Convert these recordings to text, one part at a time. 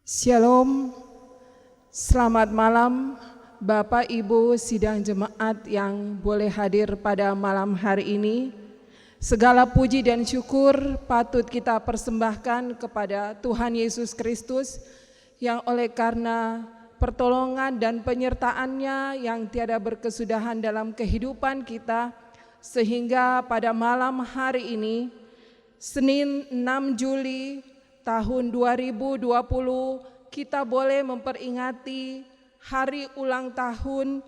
Shalom, selamat malam Bapak Ibu sidang jemaat yang boleh hadir pada malam hari ini. Segala puji dan syukur patut kita persembahkan kepada Tuhan Yesus Kristus yang oleh karena pertolongan dan penyertaan-Nya yang tiada berkesudahan dalam kehidupan kita, sehingga pada malam hari ini, Senin 6 Juli tahun 2020, kita boleh memperingati hari ulang tahun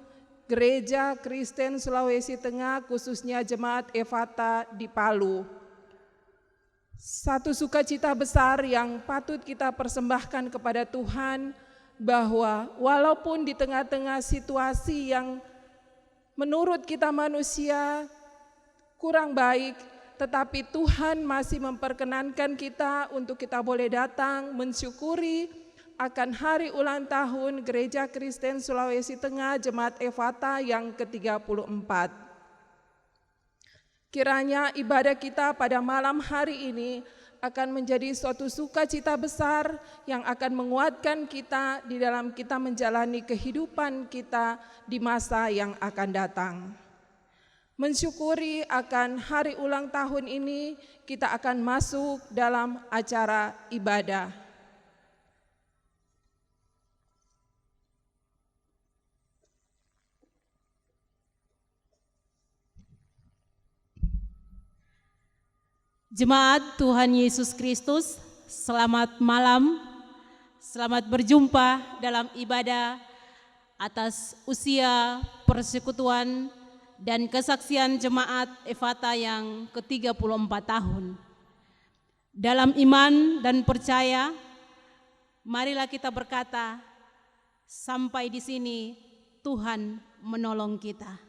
Gereja Kristen Sulawesi Tengah, khususnya Jemaat Efata di Palu. Satu sukacita besar yang patut kita persembahkan kepada Tuhan, bahwa walaupun di tengah-tengah situasi yang menurut kita manusia kurang baik, tetapi Tuhan masih memperkenankan kita untuk kita boleh datang mensyukuri akan hari ulang tahun Gereja Kristen Sulawesi Tengah Jemaat Efata yang ke-34. Kiranya ibadah kita pada malam hari ini akan menjadi suatu sukacita besar yang akan menguatkan kita di dalam kita menjalani kehidupan kita di masa yang akan datang. Mensyukuri akan hari ulang tahun ini, kita akan masuk dalam acara ibadah. Jemaat Tuhan Yesus Kristus, selamat malam, selamat berjumpa dalam ibadah atas usia persekutuan dan kesaksian Jemaat Efata yang ke-34 tahun. Dalam iman dan percaya, marilah kita berkata, sampai di sini Tuhan menolong kita.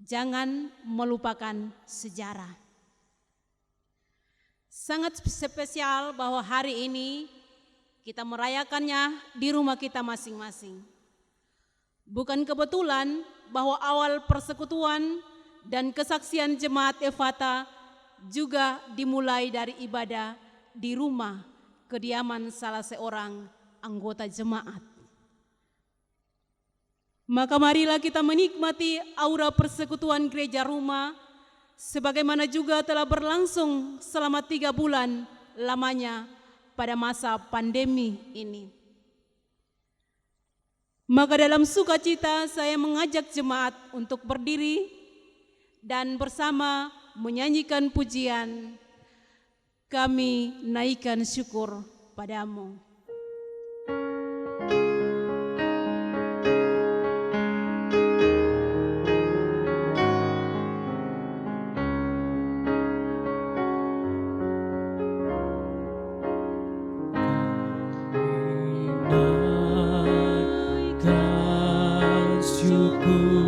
Jangan melupakan sejarah. Sangat spesial bahwa hari ini kita merayakannya di rumah kita masing-masing. Bukan kebetulan bahwa awal persekutuan dan kesaksian Jemaat Efata juga dimulai dari ibadah di rumah kediaman salah seorang anggota jemaat. Maka marilah kita menikmati aura persekutuan gereja rumah, sebagaimana juga telah berlangsung selama 3 bulan lamanya pada masa pandemi ini. Maka dalam sukacita saya mengajak jemaat untuk berdiri dan bersama menyanyikan pujian, kami naikkan syukur padamu. Syukurkan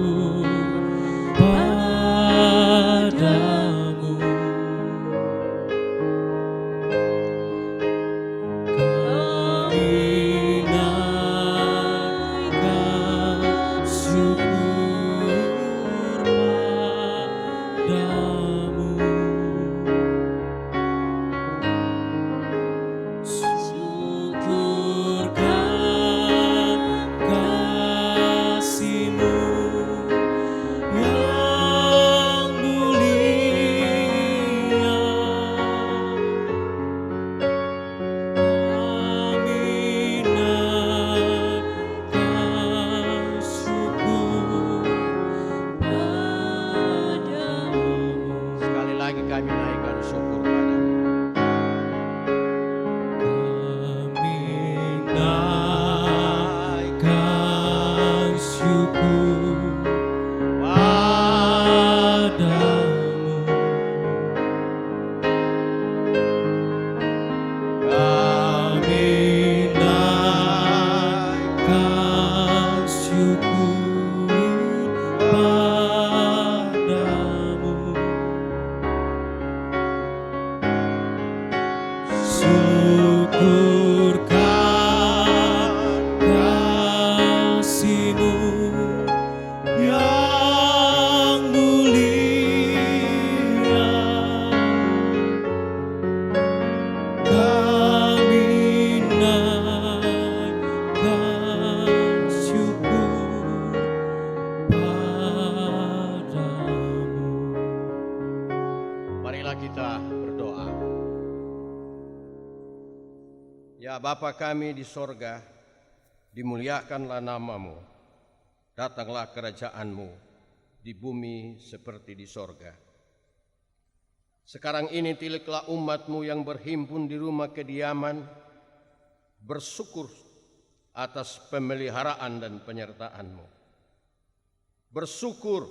kasih-Mu. Bapa kami di sorga, dimuliakanlah namamu, datanglah kerajaanmu di bumi seperti di sorga. Sekarang ini tiliklah umatmu yang berhimpun di rumah kediaman, bersyukur atas pemeliharaan dan penyertaan-Mu. Bersyukur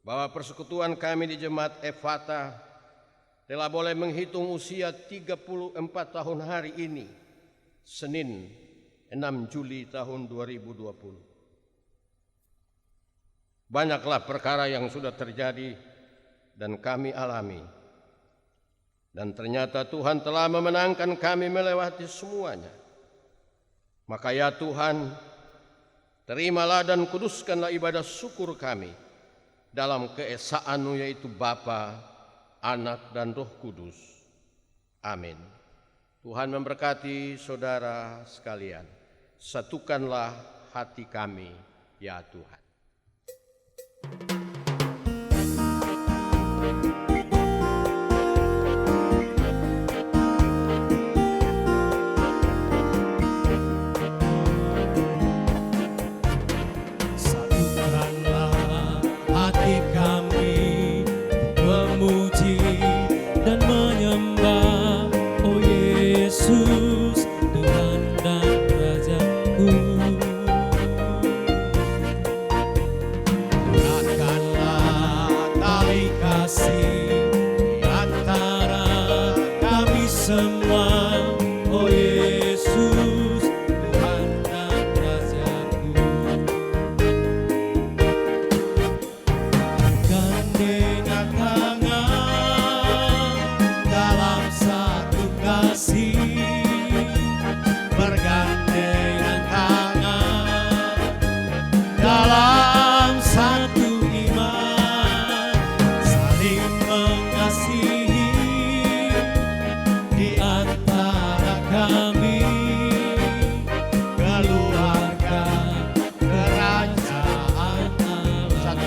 bahwa persekutuan kami di Jemaat Effatah telah boleh menghitung usia 34 tahun hari ini, Senin 6 Juli tahun 2020. Banyaklah perkara yang sudah terjadi dan kami alami. Dan ternyata Tuhan telah memenangkan kami melewati semuanya. Maka ya Tuhan, terimalah dan kuduskanlah ibadah syukur kami dalam keesaan-Mu yaitu Bapa, Anak, dan Roh Kudus. Amin. Tuhan memberkati saudara sekalian. Satukanlah hati kami, ya Tuhan.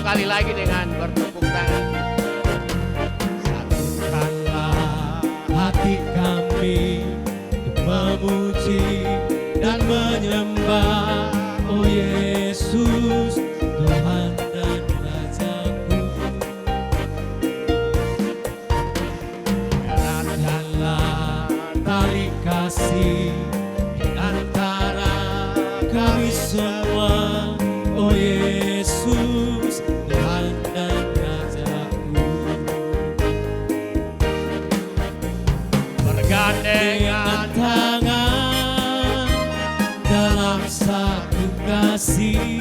Sekali lagi dengan bertepuk tangan. Satukanlah hati kami untuk memuji dan menyembah, oh Yesus, Tuhan dan Rajaku. Eratkanlah tali kasih di antara kami semua, oh Yesus, Tuhan dan Rajaku. Bergandengan tangan dalam satu kasih,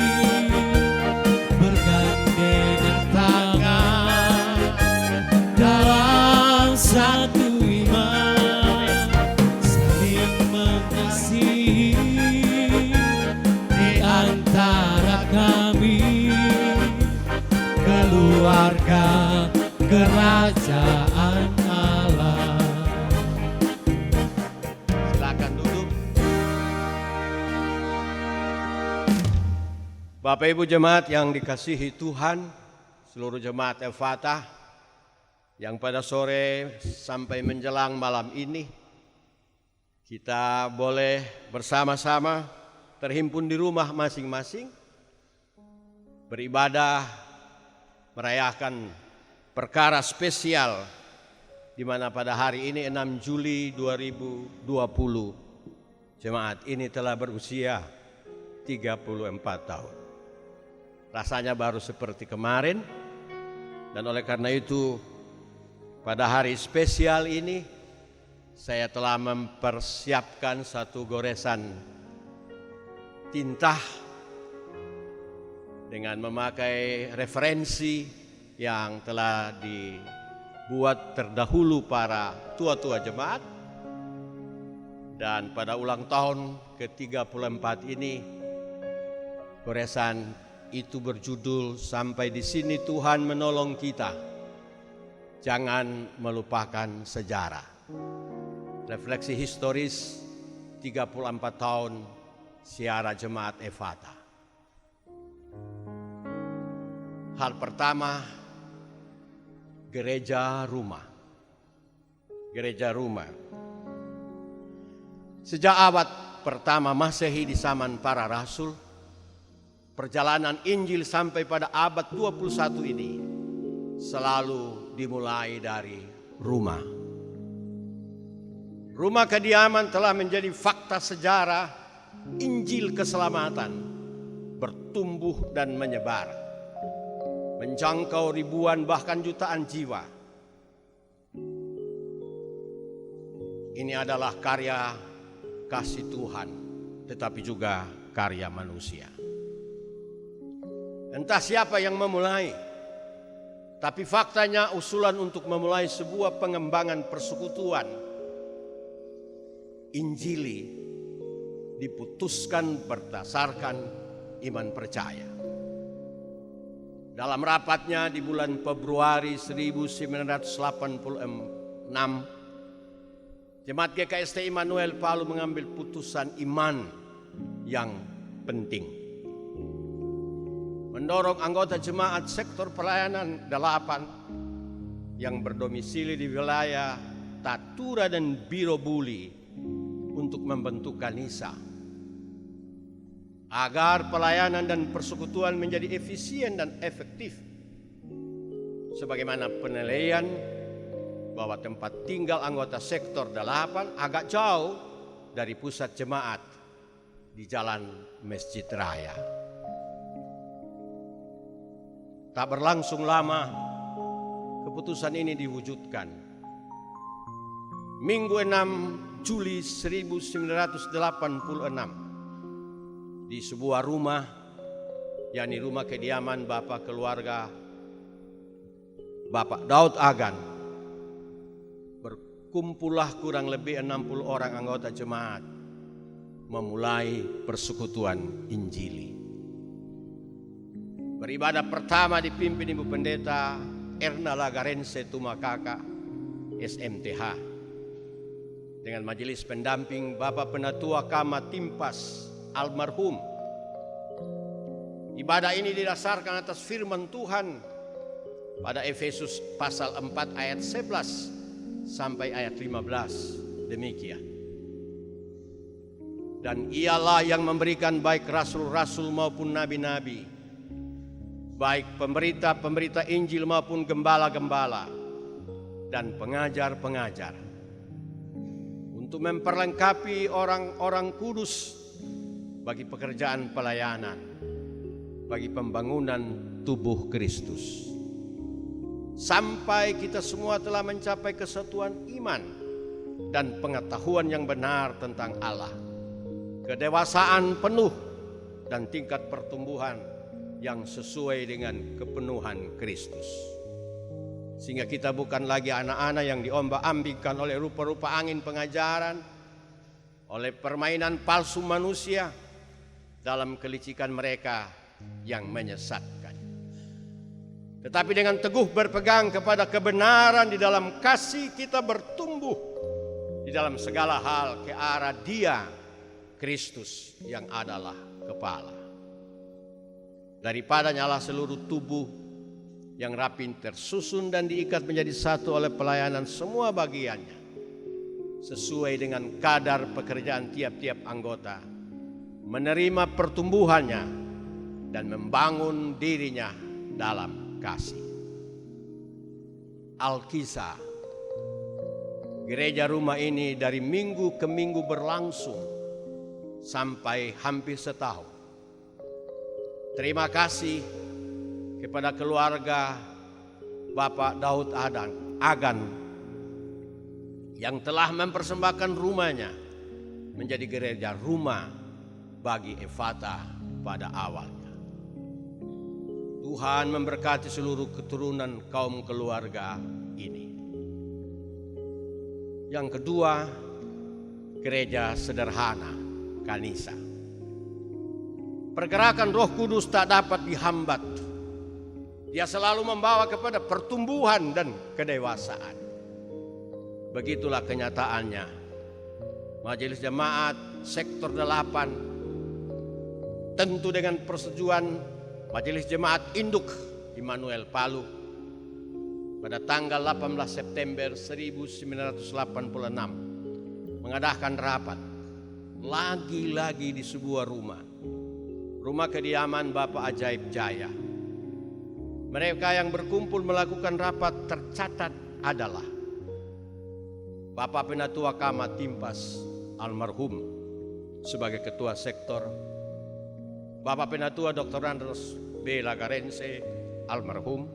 bergandengan tangan dalam satu iman, saling mengasihi di antara kami, keluarga kerajaan Allah. Silakan duduk. Bapak Ibu jemaat yang dikasihi Tuhan, seluruh jemaat Effatah yang pada sore sampai menjelang malam ini kita boleh bersama-sama terhimpun di rumah masing-masing, beribadah, merayakan perkara spesial di mana pada hari ini 6 Juli 2020 jemaat ini telah berusia 34 tahun. Rasanya baru seperti kemarin, dan oleh karena itu pada hari spesial ini saya telah mempersiapkan satu goresan tinta dengan memakai referensi yang telah dibuat terdahulu para tua-tua jemaat. Dan pada ulang tahun ke-34 ini goresan itu berjudul Sampai di Sini Tuhan Menolong Kita, Jangan Melupakan Sejarah. Refleksi historis 34 tahun siara Jemaat Effatah. Hal pertama, gereja rumah. Gereja rumah. Sejak abad pertama Masehi di zaman para rasul, perjalanan Injil sampai pada abad 21 ini selalu dimulai dari rumah. Rumah kediaman telah menjadi fakta sejarah Injil keselamatan bertumbuh dan menyebar, menjangkau ribuan bahkan jutaan jiwa. Ini adalah karya kasih Tuhan, tetapi juga karya manusia. Entah siapa yang memulai, tapi faktanya usulan untuk memulai sebuah pengembangan persekutuan Injili diputuskan berdasarkan iman percaya. Dalam rapatnya di bulan Februari 1986, Jemaat GKST Immanuel Palu mengambil putusan iman yang penting. Mendorong anggota jemaat sektor pelayanan 8 yang berdomisili di wilayah Tatura dan Birobuli untuk membentuk kanisa, agar pelayanan dan persekutuan menjadi efisien dan efektif. Sebagaimana penilaian bahwa tempat tinggal anggota sektor 8 agak jauh dari pusat jemaat di Jalan Masjid Raya. Tak berlangsung lama, keputusan ini diwujudkan. Minggu 6 Juli 1986 di sebuah rumah, yakni rumah kediaman Bapak keluarga Bapak Daud Agan, berkumpullah kurang lebih 60 orang anggota jemaat memulai persekutuan Injili. Beribadah pertama dipimpin Ibu Pendeta Erna Lagarense Tumakaka, SMTH, dengan majelis pendamping Bapak Penatua Kama Timpas almarhum. Ibadah ini didasarkan atas firman Tuhan pada Efesus pasal 4 ayat 11 sampai ayat 15, demikian. Dan ialah yang memberikan baik rasul-rasul maupun nabi-nabi, baik pemberita-pemberita Injil maupun gembala-gembala dan pengajar-pengajar, untuk memperlengkapi orang-orang kudus bagi pekerjaan pelayanan, bagi pembangunan tubuh Kristus, sampai kita semua telah mencapai kesatuan iman dan pengetahuan yang benar tentang Allah, kedewasaan penuh dan tingkat pertumbuhan yang sesuai dengan kepenuhan Kristus. Sehingga kita bukan lagi anak-anak yang diombak-ambingkan oleh rupa-rupa angin pengajaran, oleh permainan palsu manusia dalam kelicikan mereka yang menyesatkan. Tetapi dengan teguh berpegang kepada kebenaran di dalam kasih, kita bertumbuh di dalam segala hal ke arah Dia, Kristus yang adalah kepala. Daripadanya lah seluruh tubuh yang rapi tersusun dan diikat menjadi satu oleh pelayanan semua bagiannya, sesuai dengan kadar pekerjaan tiap-tiap anggota, menerima pertumbuhannya dan membangun dirinya dalam kasih. Alkisah, gereja rumah ini dari minggu ke minggu berlangsung sampai hampir setahun. Terima kasih kepada keluarga Bapak Daud Agan yang telah mempersembahkan rumahnya menjadi gereja rumah bagi Efata pada awalnya. Tuhan memberkati seluruh keturunan kaum keluarga ini. Yang kedua, gereja sederhana Kanisa. Pergerakan Roh Kudus tak dapat dihambat. Dia selalu membawa kepada pertumbuhan dan kedewasaan. Begitulah kenyataannya. Majelis Jemaat Sektor 8 tentu dengan persetujuan Majelis Jemaat Induk Immanuel Palu pada tanggal 18 September 1986 mengadakan rapat lagi-lagi di sebuah rumah kediaman Bapak Ajaib Jaya. Mereka yang berkumpul melakukan rapat tercatat adalah Bapak Penatua Kama Timpas almarhum sebagai Ketua Sektor, Bapak Penatua Dr. Andros B. Lagarense almarhum,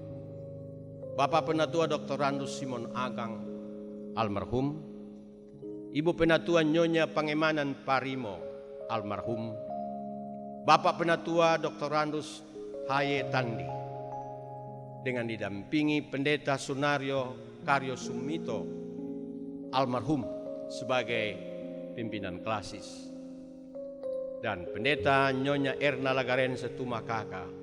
Bapak Penatua Dr. Andus Simon Agang almarhum, Ibu Penatua Nyonya Pangemanan Parimo almarhum, Bapak Penatua Dr. Andus Haye Tandi dengan didampingi Pendeta Sunario Karyo Sumito almarhum sebagai pimpinan klasis, dan Pendeta Nyonya Erna Lagarense Tumakaka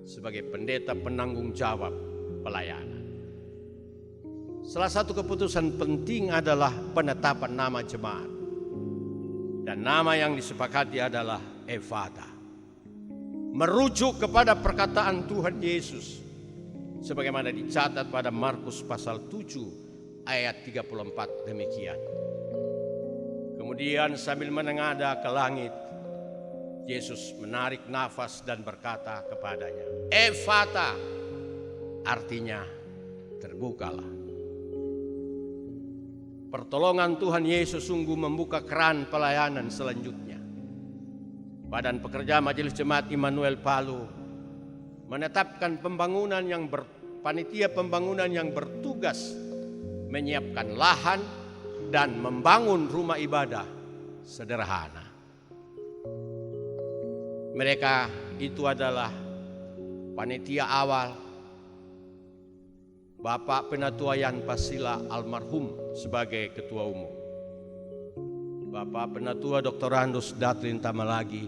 sebagai pendeta penanggung jawab pelayanan. Salah satu keputusan penting adalah penetapan nama jemaat, dan nama yang disepakati adalah Efata, merujuk kepada perkataan Tuhan Yesus sebagaimana dicatat pada Markus pasal 7 ayat 34 demikian. Kemudian sambil menengadah ke langit, Yesus menarik nafas dan berkata kepadanya, Efata, artinya terbukalah. Pertolongan Tuhan Yesus sungguh membuka keran pelayanan selanjutnya. Badan Pekerja Majelis Jemaat Immanuel Palu menetapkan panitia pembangunan yang bertugas menyiapkan lahan dan membangun rumah ibadah sederhana. Mereka itu adalah panitia awal Bapak Penatua Yan Pasila almarhum sebagai Ketua Umum, Bapak Penatua Dr. Andus Datlin Tamalagi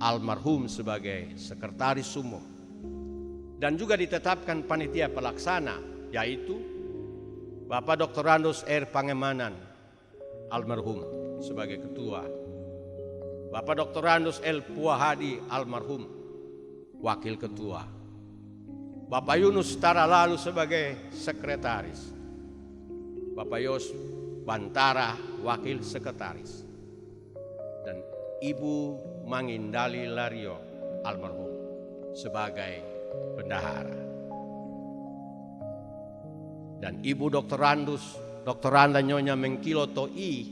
almarhum sebagai Sekretaris Umum, dan juga ditetapkan panitia pelaksana yaitu Bapak Dr. Andus R. Pangemanan almarhum sebagai Ketua, Bapak Dr. Andus L. Puahadi almarhum Wakil Ketua, Bapak Yunus Taralalu sebagai Sekretaris, Bapak Yos Bantara Wakil Sekretaris, dan Ibu Mangindali Lario almarhum sebagai Bendahara, dan Ibu Dr. Andus Dr. Anda Nyonya Mengkilo Toi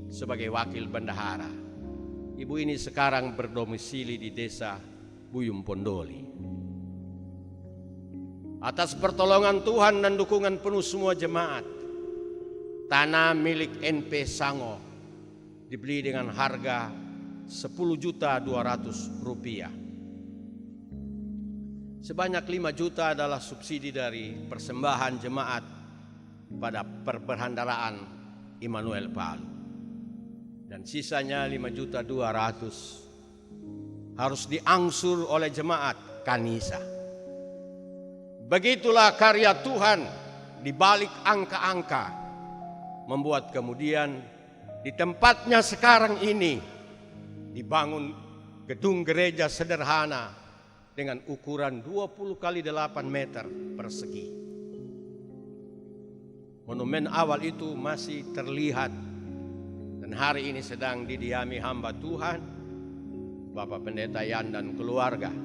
sebagai Wakil Bendahara. Ibu ini sekarang berdomisili di desa Buyum Pondoli. Atas pertolongan Tuhan dan dukungan penuh semua jemaat, tanah milik NP Sango dibeli dengan harga Rp10.200.000. Sebanyak 5 juta adalah subsidi dari persembahan jemaat pada perbendaharaan Immanuel Palu, dan sisanya 5.200.000 harus diangsur oleh jemaat Kanisa. Begitulah karya Tuhan di balik angka-angka, membuat kemudian di tempatnya sekarang ini dibangun gedung gereja sederhana dengan ukuran 20 kali 8 meter persegi. Monumen awal itu masih terlihat dan hari ini sedang didiami hamba Tuhan, Bapak Pendeta Yan dan keluarga,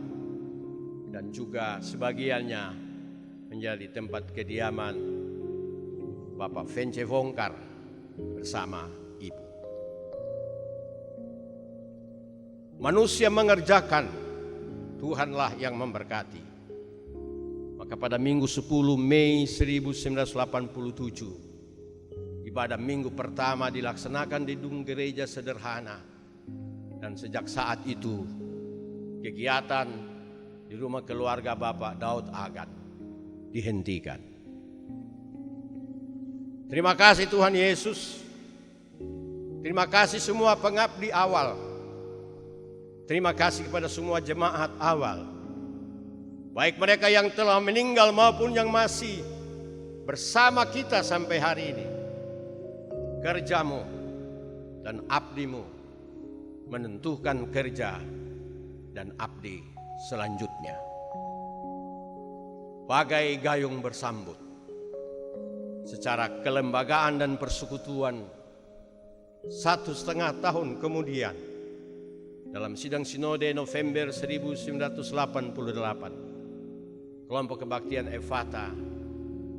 dan juga sebagiannya menjadi tempat kediaman Bapak Vence Vongkar bersama Ibu. Manusia mengerjakan, Tuhanlah yang memberkati. Maka pada Minggu 10 Mei 1987, ibadah minggu pertama dilaksanakan di gedung gereja sederhana, dan sejak saat itu kegiatan di rumah keluarga Bapak Daud Agat dihentikan. Terima kasih Tuhan Yesus. Terima kasih semua pengabdi awal. Terima kasih kepada semua jemaat awal, baik mereka yang telah meninggal maupun yang masih bersama kita sampai hari ini. Kerjamu dan abdimu menentukan kerja dan abdi selanjutnya. Bagai gayung bersambut, secara kelembagaan dan persekutuan, 1,5 tahun kemudian, dalam sidang sinode November 1988, kelompok kebaktian Efata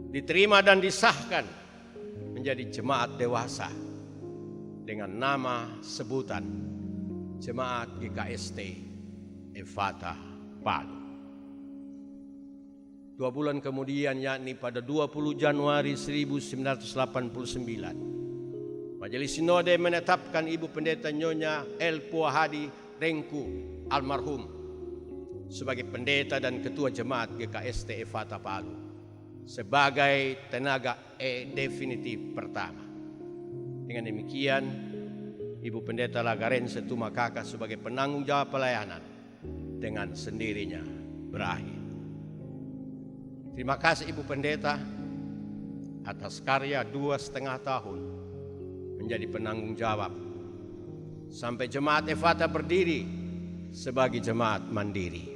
diterima dan disahkan menjadi jemaat dewasa dengan nama sebutan Jemaat GKST Efata Palu. 2 bulan kemudian, yakni pada 20 Januari 1989, Majelis Sinode menetapkan Ibu Pendeta Nyonya El Puahadi Rengku almarhum sebagai pendeta dan ketua jemaat GKST Efata Palu sebagai tenaga definitif pertama. Dengan demikian, Ibu Pendeta Lagarense Tumakaka sebagai penanggung jawab pelayanan dengan sendirinya berakhir. Terima kasih Ibu Pendeta atas karya 2,5 tahun menjadi penanggung jawab sampai jemaat Efata berdiri sebagai jemaat mandiri.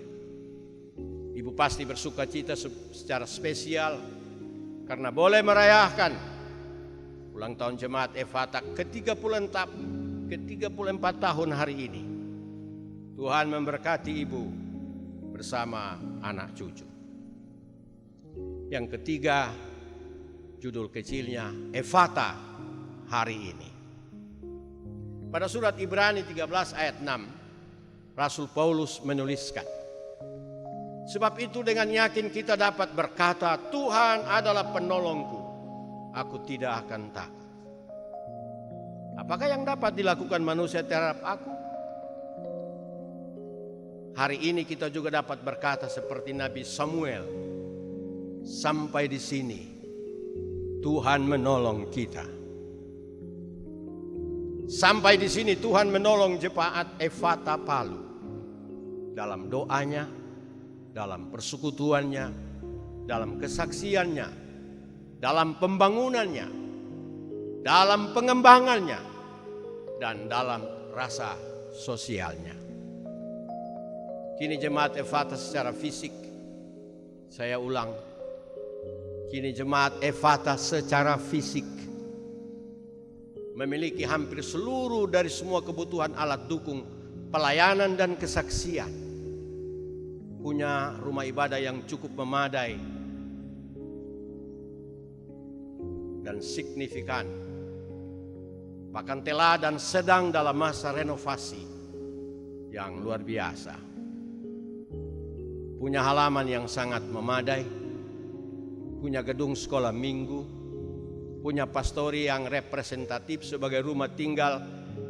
Ibu pasti bersuka cita secara spesial karena boleh merayakan ulang tahun jemaat Efata ke-34 tahun hari ini. Tuhan memberkati Ibu bersama anak cucu. Yang ketiga, judul kecilnya Efata hari ini. Pada surat Ibrani 13 ayat 6, Rasul Paulus menuliskan, sebab itu dengan yakin kita dapat berkata, Tuhan adalah penolongku, aku tidak akan takut. Apakah yang dapat dilakukan manusia terhadap aku? Hari ini kita juga dapat berkata seperti Nabi Samuel, sampai di sini Tuhan menolong kita. Sampai di sini Tuhan menolong jemaat Efata Palu dalam doanya, dalam persekutuannya, dalam kesaksiannya, dalam pembangunannya, dalam pengembangannya, dan dalam rasa sosialnya. Kini jemaat Efata secara fisik, saya ulang, kini jemaat Efata secara fisik memiliki hampir seluruh dari semua kebutuhan alat dukung pelayanan dan kesaksian. Punya rumah ibadah yang cukup memadai dan signifikan. Bahkan telah dan sedang dalam masa renovasi yang luar biasa. Punya halaman yang sangat memadai, punya gedung sekolah minggu, punya pastori yang representatif sebagai rumah tinggal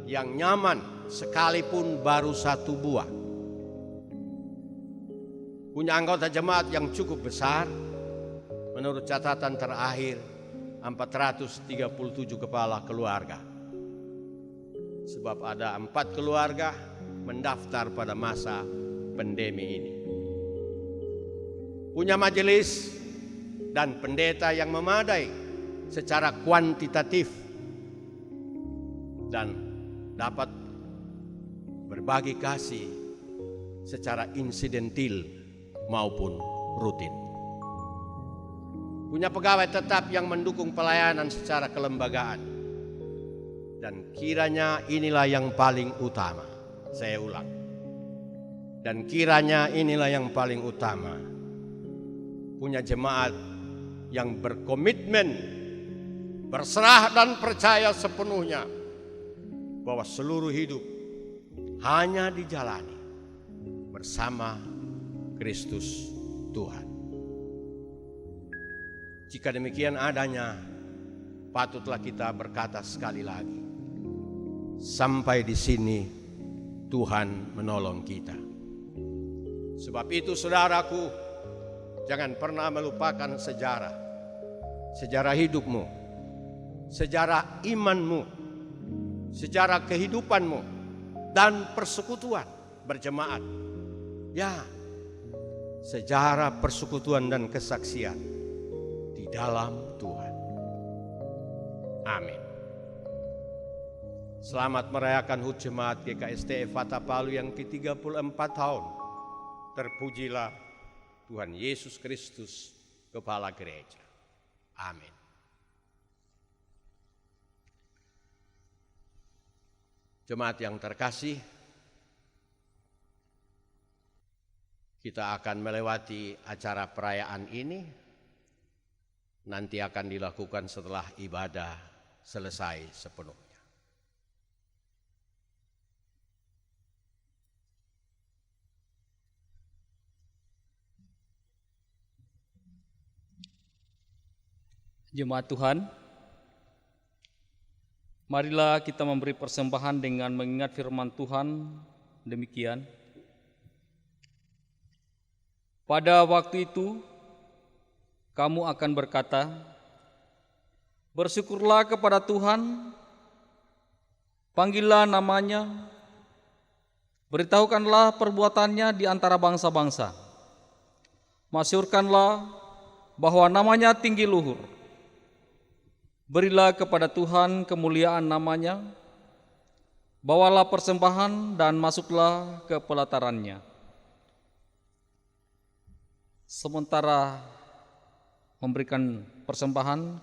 yang nyaman sekalipun baru 1 buah. Punya anggota jemaat yang cukup besar, menurut catatan terakhir 437 kepala keluarga. Sebab ada 4 keluarga mendaftar pada masa pandemi ini. Punya majelis dan pendeta yang memadai secara kuantitatif dan dapat berbagi kasih secara insidentil maupun rutin. Punya pegawai tetap yang mendukung pelayanan secara kelembagaan. Dan kiranya inilah yang paling utama. Saya ulang. Dan kiranya inilah yang paling utama. Punya jemaat yang berkomitmen, berserah dan percaya sepenuhnya bahwa seluruh hidup hanya dijalani bersama Kristus Tuhan. Jika demikian adanya, patutlah kita berkata sekali lagi, sampai di sini Tuhan menolong kita. Sebab itu saudaraku, jangan pernah melupakan sejarah hidupmu, sejarah imanmu, sejarah kehidupanmu, dan persekutuan berjemaat. Ya, sejarah persekutuan dan kesaksian di dalam Tuhan. Amin. Selamat merayakan HUT Jemaat GKST Efata Palu yang ke-34 tahun. Terpujilah Tuhan Yesus Kristus, Kepala Gereja. Amin. Jemaat yang terkasih, kita akan melewati acara perayaan ini. Nanti akan dilakukan setelah ibadah selesai sepenuhnya. Jemaat Tuhan, marilah kita memberi persembahan dengan mengingat firman Tuhan demikian. Pada waktu itu, kamu akan berkata, bersyukurlah kepada Tuhan, panggillah namanya, beritahukanlah perbuatannya di antara bangsa-bangsa, masyhurkanlah bahwa namanya tinggi luhur. Berilah kepada Tuhan kemuliaan namanya, bawalah persembahan dan masuklah ke pelatarannya. Sementara memberikan persembahan,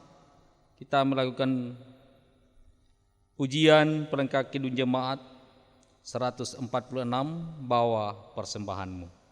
kita melakukan pujian pelengkap kidung jemaat 146, bawa persembahanmu.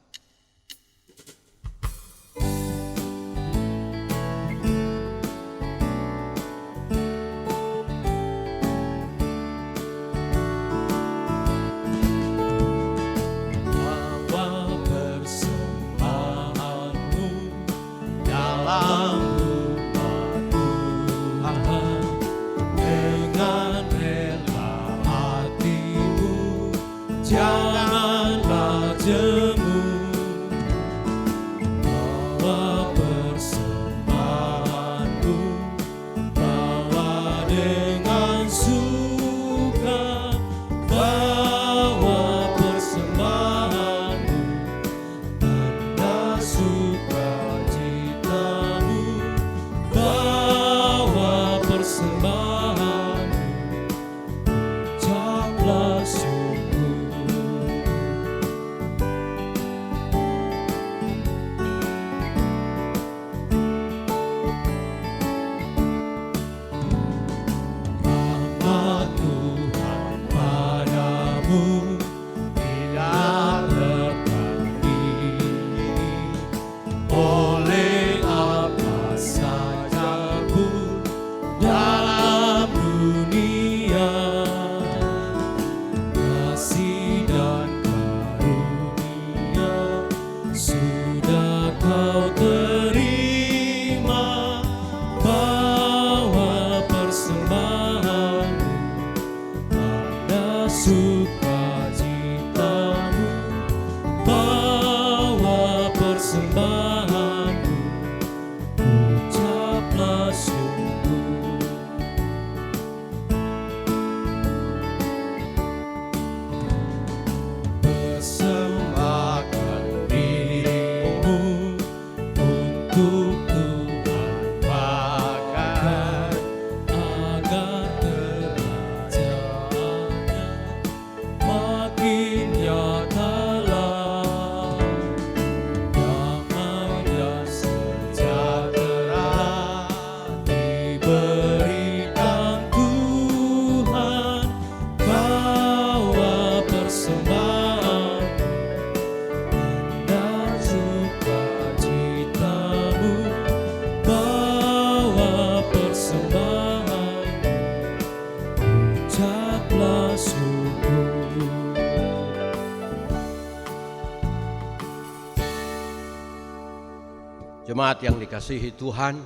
Jemaat yang dikasihi Tuhan,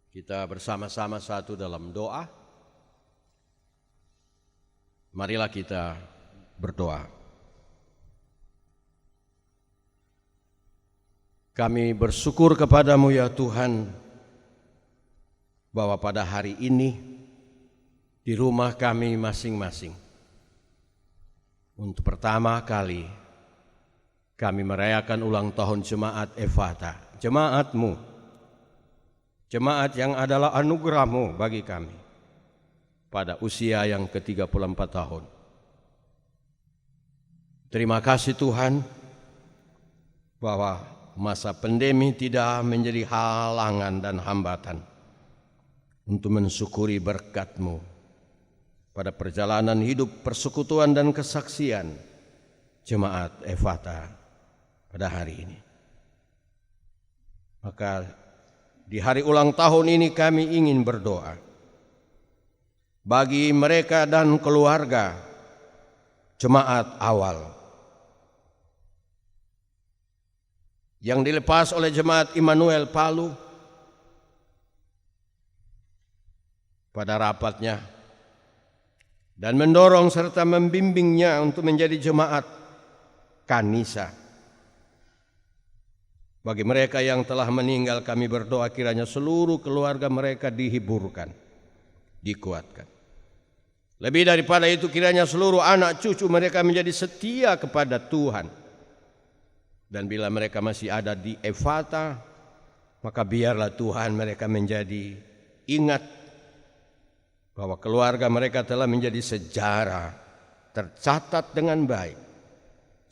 kita bersama-sama satu dalam doa. Marilah kita berdoa. Kami bersyukur kepadamu ya Tuhan, bahwa pada hari ini di rumah kami masing-masing, untuk pertama kali kami merayakan ulang tahun Jemaat Efata, jemaatmu, jemaat yang adalah anugerahmu bagi kami pada usia yang ke-34 tahun. Terima kasih Tuhan, bahwa masa pandemi tidak menjadi halangan dan hambatan untuk mensyukuri berkat-Mu pada perjalanan hidup persekutuan dan kesaksian Jemaat Efata pada hari ini. Maka di hari ulang tahun ini kami ingin berdoa bagi mereka dan keluarga jemaat awal yang dilepas oleh Jemaat Immanuel Palu pada rapatnya dan mendorong serta membimbingnya untuk menjadi jemaat Kanisa. Bagi mereka yang telah meninggal, kami berdoa kiranya seluruh keluarga mereka dihiburkan, dikuatkan. Lebih daripada itu, kiranya seluruh anak cucu mereka menjadi setia kepada Tuhan. Dan bila mereka masih ada di Efata, maka biarlah Tuhan mereka menjadi ingat bahwa keluarga mereka telah menjadi sejarah tercatat dengan baik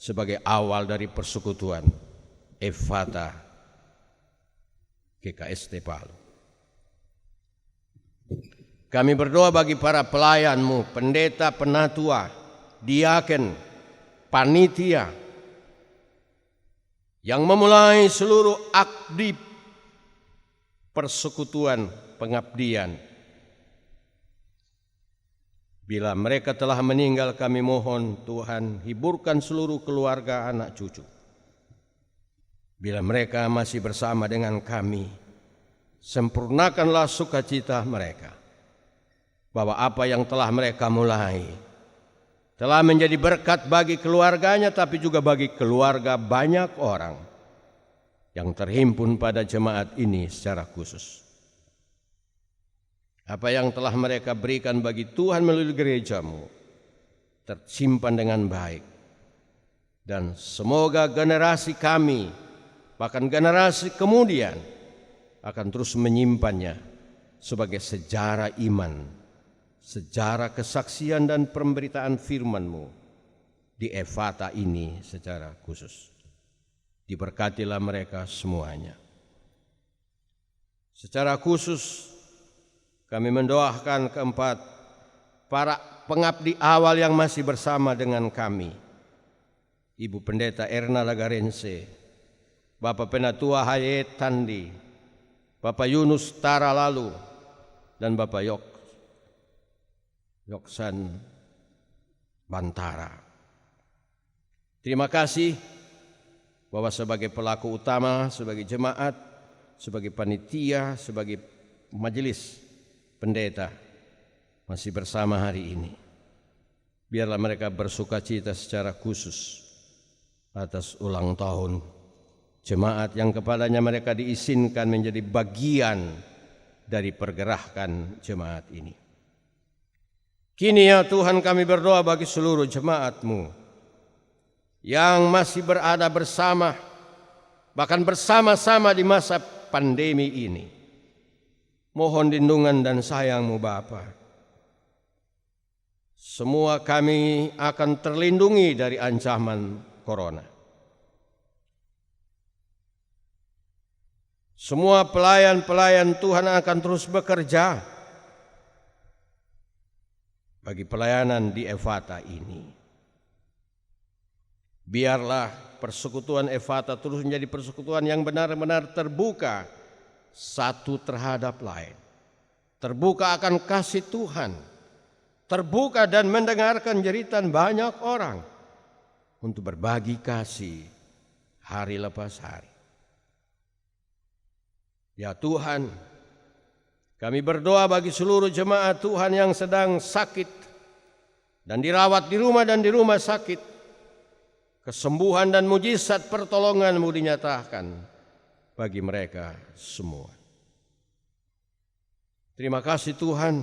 sebagai awal dari persekutuan Efata GKST Palu. Kami berdoa bagi para pelayan-Mu, pendeta, penatua, diaken, panitia yang memulai seluruh akdi persekutuan pengabdian. Bila mereka telah meninggal, kami mohon Tuhan hiburkan seluruh keluarga anak cucu. Bila mereka masih bersama dengan kami, sempurnakanlah sukacita mereka, bahwa apa yang telah mereka mulai telah menjadi berkat bagi keluarganya, tapi juga bagi keluarga banyak orang yang terhimpun pada jemaat ini secara khusus. Apa yang telah mereka berikan bagi Tuhan melalui gereja-Mu tersimpan dengan baik. Dan semoga generasi kami, bahkan generasi kemudian, akan terus menyimpannya sebagai sejarah iman, sejarah kesaksian dan pemberitaan firman-Mu di Efata ini secara khusus. Diberkatilah mereka semuanya. Secara khusus kami mendoakan keempat para pengabdi awal yang masih bersama dengan kami. Ibu Pendeta Erna Lagarense, Bapak Penatua Hayet Tandi, Bapak Yunus Tara Lalu, dan Bapak Yoksan Bantara. Terima kasih bahwa sebagai pelaku utama, sebagai jemaat, sebagai panitia, sebagai majelis pendeta masih bersama hari ini. Biarlah mereka bersukacita secara khusus atas ulang tahun jemaat yang kepadanya mereka diizinkan menjadi bagian dari pergerakan jemaat ini. Kini ya Tuhan, kami berdoa bagi seluruh jemaat-Mu yang masih berada bersama, bahkan bersama-sama di masa pandemi ini. Mohon lindungan dan sayang-Mu Bapa. Semua kami akan terlindungi dari ancaman corona. Semua pelayan-pelayan Tuhan akan terus bekerja bagi pelayanan di Efata ini. Biarlah persekutuan Efata terus menjadi persekutuan yang benar-benar terbuka satu terhadap lain, terbuka akan kasih Tuhan, terbuka dan mendengarkan jeritan banyak orang untuk berbagi kasih hari lepas hari. Ya Tuhan, kami berdoa bagi seluruh jemaat Tuhan yang sedang sakit dan dirawat di rumah dan di rumah sakit. Kesembuhan dan mujizat pertolongan-Mu dinyatakan bagi mereka semua. Terima kasih Tuhan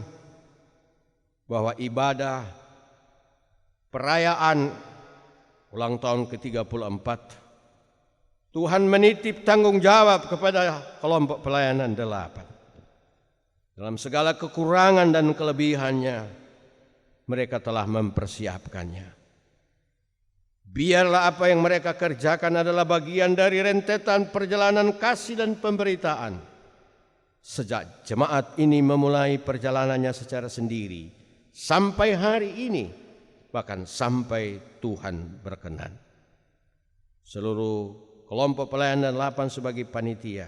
bahwa ibadah perayaan ulang tahun ke-34 Tuhan menitip tanggung jawab kepada kelompok pelayanan 8. Dalam segala kekurangan dan kelebihannya mereka telah mempersiapkannya. Biarlah apa yang mereka kerjakan adalah bagian dari rentetan perjalanan kasih dan pemberitaan. Sejak jemaat ini memulai perjalanannya secara sendiri, sampai hari ini, bahkan sampai Tuhan berkenan. Seluruh kelompok pelayanan 8 sebagai panitia,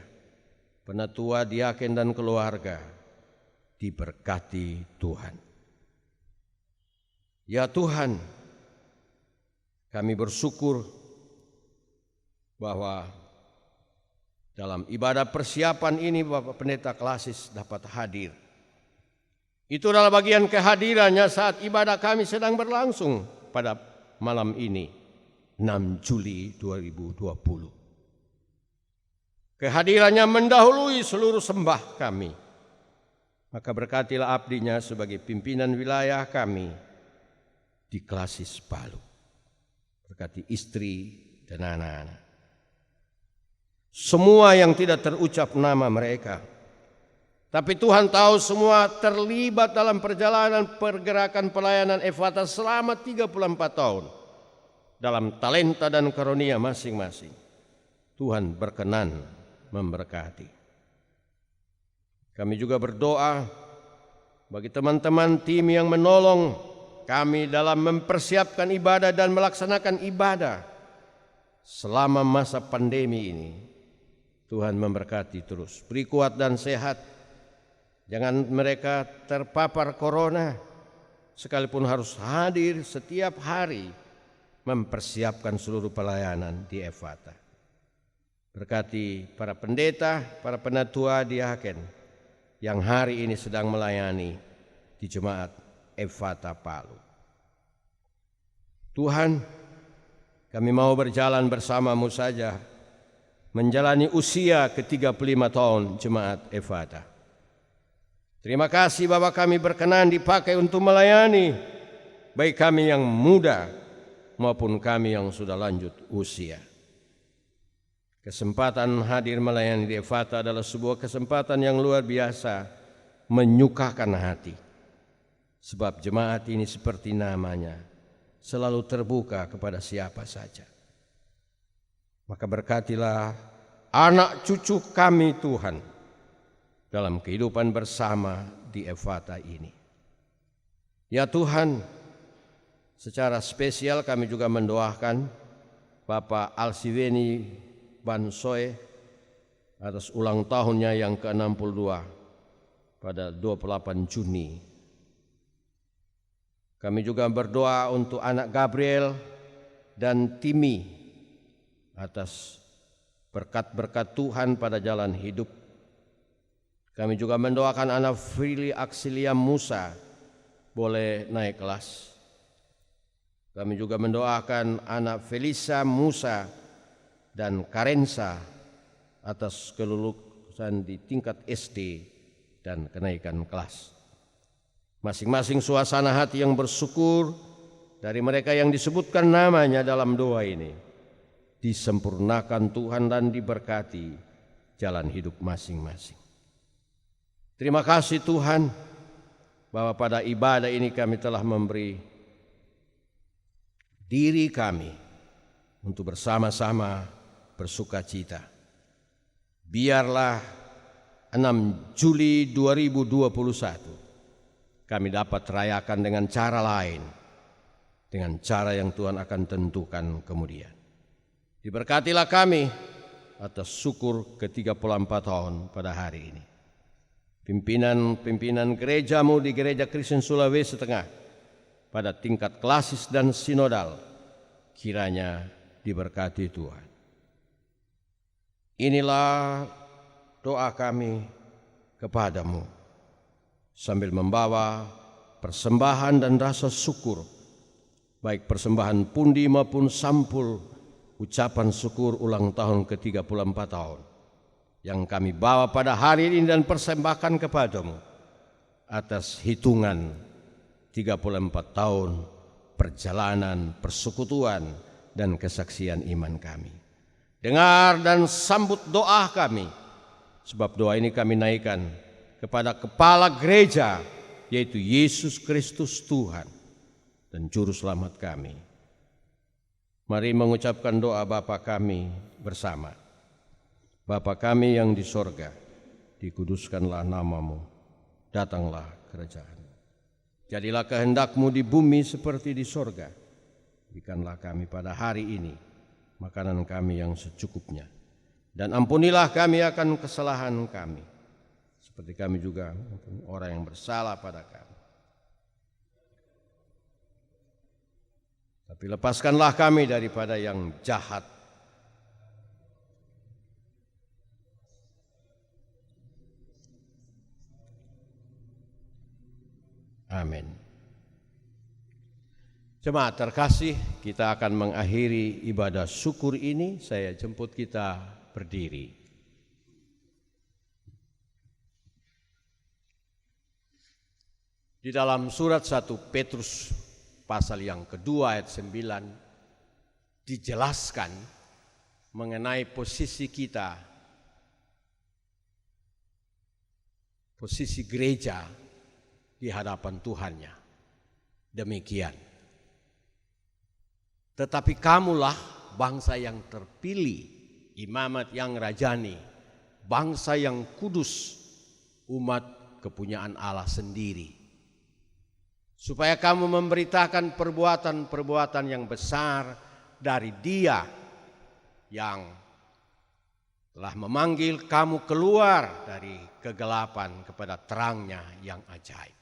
penatua, diaken dan keluarga diberkati Tuhan. Ya Tuhan, kami bersyukur bahwa dalam ibadah persiapan ini Bapak Pendeta Klasis dapat hadir. Itu adalah bagian kehadirannya saat ibadah kami sedang berlangsung pada malam ini, 6 Juli 2020. Kehadirannya mendahului seluruh sembah kami. Maka berkatilah abdinya sebagai pimpinan wilayah kami di Klasis Palu. Berkati istri dan anak-anak. Semua yang tidak terucap nama mereka. Tapi Tuhan tahu semua terlibat dalam perjalanan pergerakan pelayanan Effatah selama 34 tahun. Dalam talenta dan karunia masing-masing. Tuhan berkenan memberkati. Kami juga berdoa bagi teman-teman tim yang menolong kami dalam mempersiapkan ibadah dan melaksanakan ibadah selama masa pandemi ini. Tuhan memberkati terus, beri kuat dan sehat. Jangan mereka terpapar corona, sekalipun harus hadir setiap hari mempersiapkan seluruh pelayanan di Effatah. Berkati para pendeta, para penatua diaken yang hari ini sedang melayani di Jemaat Effatah Palu. Tuhan, kami mau berjalan bersama-Mu saja menjalani usia ke-35 tahun Jemaat Effatah. Terima kasih Bapak, kami berkenan dipakai untuk melayani baik kami yang muda maupun kami yang sudah lanjut usia. Kesempatan hadir melayani di Effatah adalah sebuah kesempatan yang luar biasa, menyukakan hati. Sebab jemaat ini seperti namanya, selalu terbuka kepada siapa saja. Maka berkatilah anak cucu kami Tuhan dalam kehidupan bersama di Effatah ini. Ya Tuhan, secara spesial kami juga mendoakan Bapak Alsiweni Bansoe atas ulang tahunnya yang ke-62 pada 28 Juni. Kami juga berdoa untuk anak Gabriel dan Timi atas berkat-berkat Tuhan pada jalan hidup. Kami juga mendoakan anak Fili Aksilia Musa boleh naik kelas. Kami juga mendoakan anak Felisa Musa dan Karensa atas kelulusan di tingkat SD dan kenaikan kelas. Masing-masing suasana hati yang bersyukur dari mereka yang disebutkan namanya dalam doa ini disempurnakan Tuhan dan diberkati jalan hidup masing-masing. Terima kasih Tuhan bahwa pada ibadah ini kami telah memberi diri kami untuk bersama-sama bersukacita. Biarlah 6 Juli 2021 kami dapat rayakan dengan cara lain, dengan cara yang Tuhan akan tentukan kemudian. Diberkatilah kami atas syukur ke-34 tahun pada hari ini. Pimpinan gerejamu di Gereja Kristen Sulawesi Tengah pada tingkat klasis dan sinodal kiranya diberkati Tuhan. Inilah doa kami kepadamu sambil membawa persembahan dan rasa syukur, baik persembahan pundi maupun sampul ucapan syukur ulang tahun ke-34 tahun yang kami bawa pada hari ini dan persembahkan kepadamu atas hitungan 34 tahun perjalanan, persekutuan dan kesaksian iman kami. Dengar dan sambut doa kami, sebab doa ini kami naikkan kepada Kepala Gereja, yaitu Yesus Kristus Tuhan dan Juru Selamat kami. Mari mengucapkan doa Bapa kami bersama. Bapa kami yang di sorga, dikuduskanlah namamu, datanglah kerajaan. Jadilah kehendak-Mu di bumi seperti di sorga. Berikanlah kami pada hari ini makanan kami yang secukupnya. Dan ampunilah kami akan kesalahan kami, seperti kami juga ampuni orang yang bersalah pada kami. Tapi lepaskanlah kami daripada yang jahat. Amin. Jemaat terkasih, kita akan mengakhiri ibadah syukur ini. Saya jemput kita berdiri. Di dalam surat 1 Petrus pasal yang kedua ayat 9 dijelaskan mengenai posisi kita, posisi gereja di hadapan Tuhannya. Demikian. Tetapi kamulah bangsa yang terpilih, imamat yang rajani, bangsa yang kudus, umat kepunyaan Allah sendiri, supaya kamu memberitakan perbuatan-perbuatan yang besar dari Dia yang telah memanggil kamu keluar dari kegelapan kepada terang-Nya yang ajaib.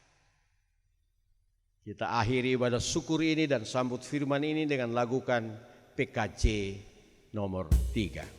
Kita akhiri ibadah syukur ini dan sambut firman ini dengan lagukan PKJ nomor 3.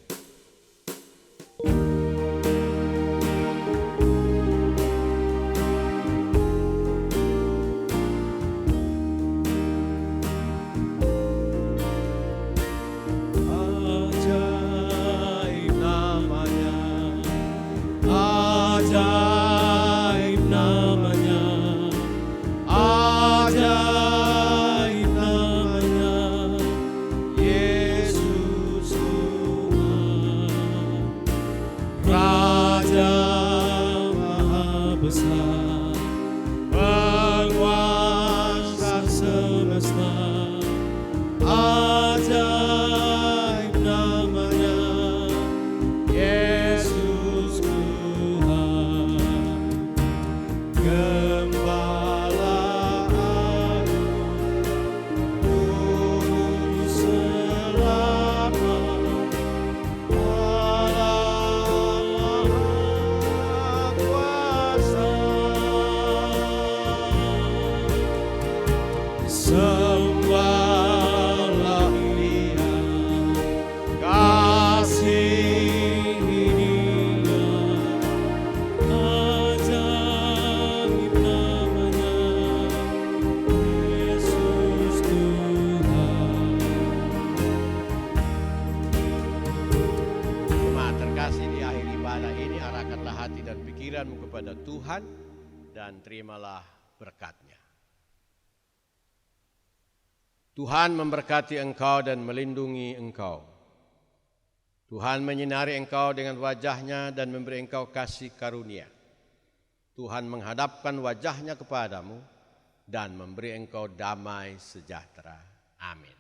Kepada Tuhan dan terimalah berkat-Nya. Tuhan memberkati engkau dan melindungi engkau. Tuhan menyinari engkau dengan wajah-Nya dan memberi engkau kasih karunia. Tuhan menghadapkan wajah-Nya kepadamu dan memberi engkau damai sejahtera. Amin.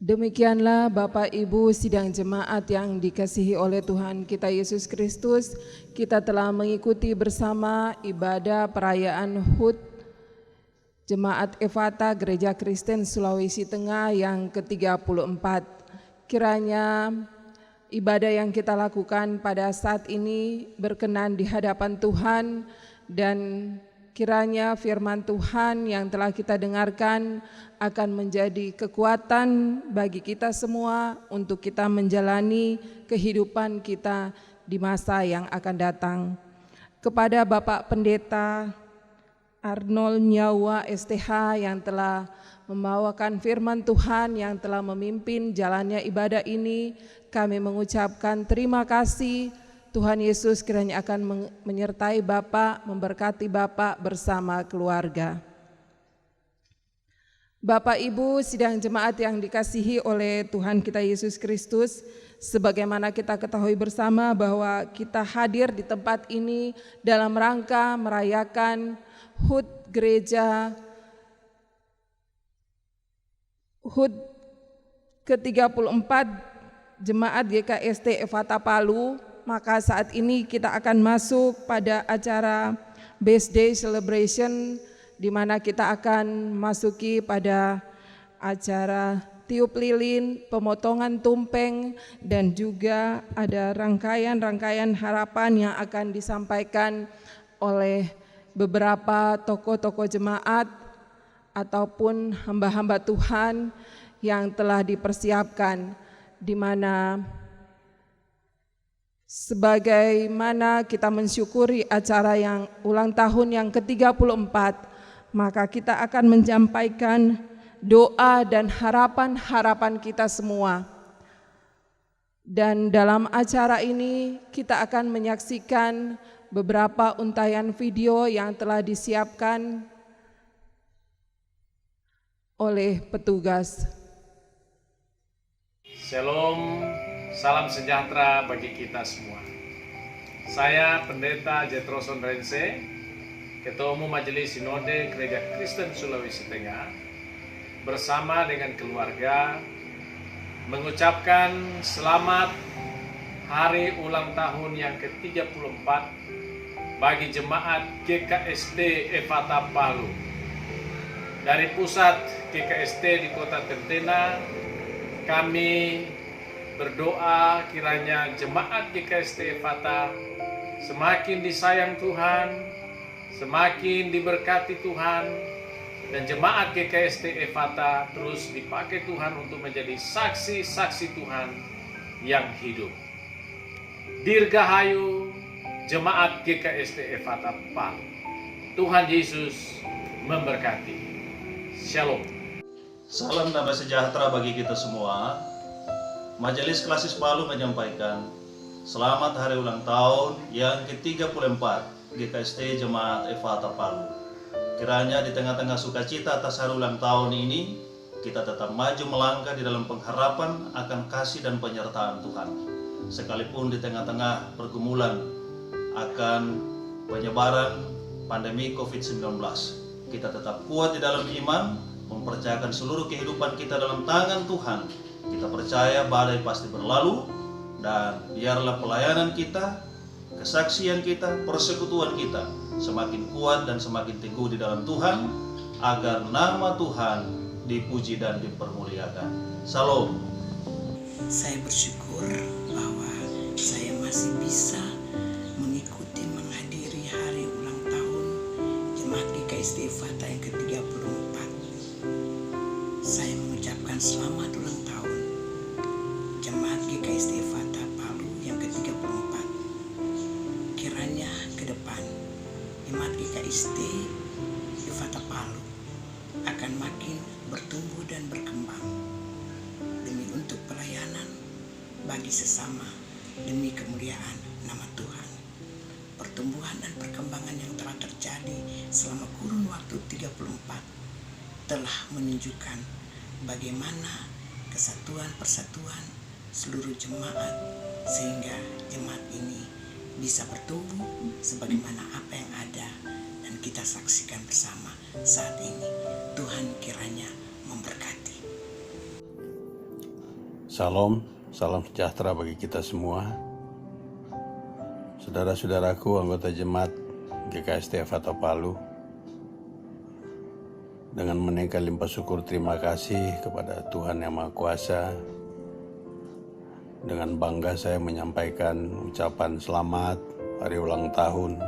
Demikianlah Bapak Ibu sidang jemaat yang dikasihi oleh Tuhan kita Yesus Kristus, kita telah mengikuti bersama ibadah perayaan HUT Jemaat Efata Gereja Kristen Sulawesi Tengah yang ke-34. Kiranya ibadah yang kita lakukan pada saat ini berkenan di hadapan Tuhan, dan kiranya firman Tuhan yang telah kita dengarkan akan menjadi kekuatan bagi kita semua untuk kita menjalani kehidupan kita di masa yang akan datang. Kepada Bapak Pendeta Arnold Nyawa STH yang telah membawakan firman Tuhan yang telah memimpin jalannya ibadah ini. Kami mengucapkan terima kasih. Tuhan Yesus kiranya akan menyertai Bapak, memberkati Bapak bersama keluarga. Bapak Ibu sidang jemaat yang dikasihi oleh Tuhan kita Yesus Kristus, sebagaimana kita ketahui bersama bahwa kita hadir di tempat ini dalam rangka merayakan HUT Gereja HUT ke-34 Jemaat GKST Ephatha Palu. Maka saat ini kita akan masuk pada acara Birthday Celebration, di mana kita akan masuki pada acara tiup lilin, pemotongan tumpeng, dan juga ada rangkaian-rangkaian harapan yang akan disampaikan oleh beberapa tokoh-tokoh jemaat ataupun hamba-hamba Tuhan yang telah dipersiapkan, di mana sebagaimana kita mensyukuri acara yang ulang tahun yang ke-34, maka kita akan menyampaikan doa dan harapan-harapan kita semua. Dan dalam acara ini kita akan menyaksikan beberapa untayan video yang telah disiapkan oleh petugas. Shalom, salam sejahtera bagi kita semua. Saya Pendeta Jetroson Rense, Ketua Umum Majelis Sinode Gereja Kristen Sulawesi Tengah, bersama dengan keluarga mengucapkan selamat hari ulang tahun yang ke-34 bagi jemaat GKST Ephatha Palu. Dari pusat GKST di Kota Tentena, kami berdoa kiranya jemaat GKST Ephatha semakin disayang Tuhan, semakin diberkati Tuhan, dan jemaat GKST Ephatha terus dipakai Tuhan untuk menjadi saksi-saksi Tuhan yang hidup. Dirgahayu jemaat GKST Ephatha Palu. Tuhan Yesus memberkati. Shalom. Salam damai sejahtera bagi kita semua. Majelis Klasis Palu menyampaikan selamat hari ulang tahun yang ke-34 GKST Jemaat Ephatha Palu. Kiranya di tengah-tengah sukacita atas hari ulang tahun ini, kita tetap maju melangkah di dalam pengharapan akan kasih dan penyertaan Tuhan. Sekalipun di tengah-tengah pergumulan akan penyebaran pandemi COVID-19, kita tetap kuat di dalam iman, mempercayakan seluruh kehidupan kita dalam tangan Tuhan. Kita percaya badai pasti berlalu, dan biarlah pelayanan kita, kesaksian kita, persekutuan kita semakin kuat dan semakin teguh di dalam Tuhan, agar nama Tuhan dipuji dan dipermuliakan. Salam. Saya bersyukur bahwa saya masih bisa mengikuti menghadiri hari ulang tahun Jemaat GKST Ephatha yang ke-34. Saya mengucapkan selamat ulang tahun Jemaat GKST Ephatha Palu yang ke-34. Kiranya ke depan Jemaat GKST Ephatha Palu akan makin bertumbuh dan berkembang demi untuk pelayanan bagi sesama, demi kemuliaan nama Tuhan. Pertumbuhan dan perkembangan yang telah terjadi selama kurun waktu 34 telah menunjukkan bagaimana kesatuan persatuan seluruh jemaat, sehingga jemaat ini bisa bertumbuh sebagaimana apa yang ada dan kita saksikan bersama saat ini. Tuhan kiranya memberkati. Salam, salam sejahtera bagi kita semua. Saudara-saudaraku anggota jemaat GKST Ephatha Palu, dengan menaikkan limpah syukur terima kasih kepada Tuhan Yang Maha Kuasa, dengan bangga saya menyampaikan ucapan selamat hari ulang tahun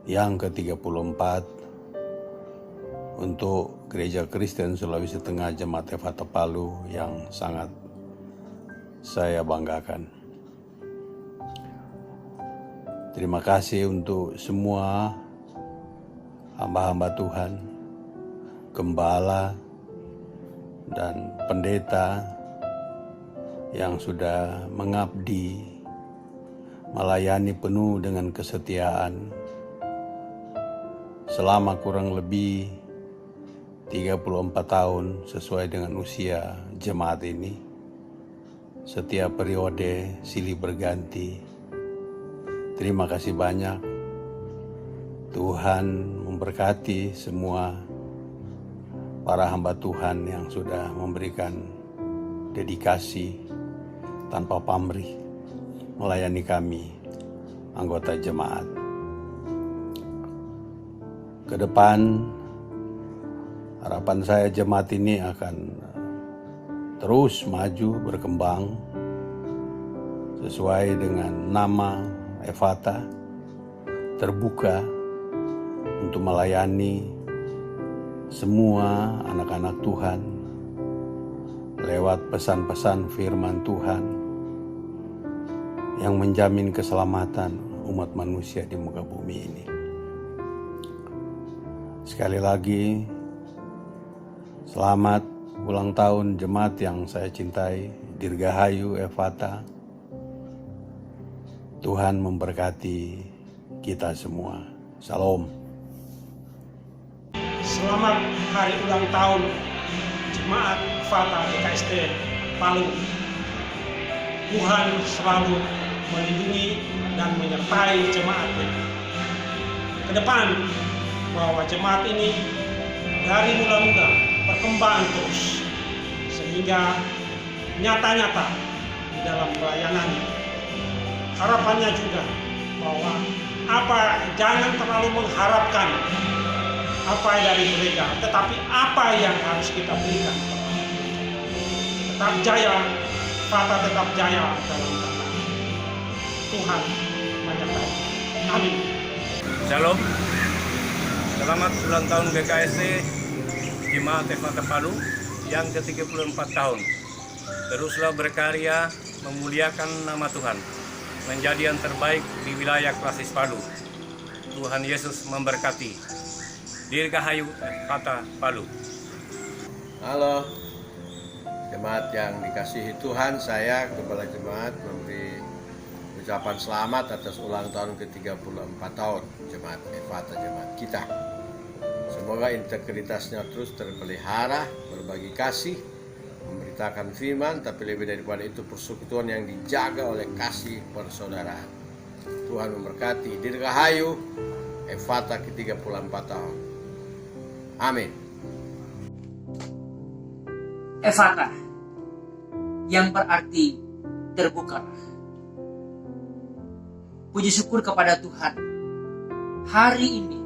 yang ke-34 untuk Gereja Kristen Sulawesi Tengah Jemaat Ephatha Palu yang sangat saya banggakan. Terima kasih untuk semua hamba-hamba Tuhan, gembala, dan pendeta yang sudah mengabdi, melayani penuh dengan kesetiaan selama kurang lebih 34 tahun sesuai dengan usia jemaat ini. Setiap periode silih berganti. Terima kasih banyak. Tuhan memberkati semua para hamba Tuhan yang sudah memberikan dedikasi tanpa pamrih melayani kami, anggota jemaat. Ke depan, harapan saya jemaat ini akan terus maju berkembang sesuai dengan nama Ephata, terbuka untuk melayani semua anak-anak Tuhan lewat pesan-pesan firman Tuhan yang menjamin keselamatan umat manusia di muka bumi ini. Sekali lagi, selamat ulang tahun jemaat yang saya cintai, Dirgahayu Ephata. Tuhan memberkati kita semua. Shalom. Selamat hari ulang tahun Jemaat Ephata GKST Palu. Tuhan selalu melindungi dan menyertai jemaatnya. Ke depan, bahwa jemaat ini dari mula-mula berkembang terus sehingga nyata-nyata di dalam pelayanannya. Harapannya juga bahwa jangan terlalu mengharapkan apa dari mereka, tetapi apa yang harus kita berikan. Tetap jaya, Ephata tetap jaya dalam kata Tuhan menyertai. Amin. Shalom. Selamat ulang tahun GKST Jemaat Ephata Palu yang ke-34 tahun. Teruslah berkarya memuliakan nama Tuhan, menjadi yang terbaik di wilayah Klasis Palu. Tuhan Yesus memberkati. Dirgahayu Ephata Palu. Halo, jemaat yang dikasihi Tuhan, saya Kepala Jemaat memberi ucapan selamat atas ulang tahun ke-34 tahun Jemaat Ephata, jemaat kita. Semoga integritasnya terus terpelihara, berbagi kasih, memberitakan firman, tapi lebih daripada itu persekutuan yang dijaga oleh kasih persaudaraan. Tuhan memberkati. Dirgahayu Ephata ke-34 tahun. Amin. Ephata, yang berarti terbukalah. Puji syukur kepada Tuhan. Hari ini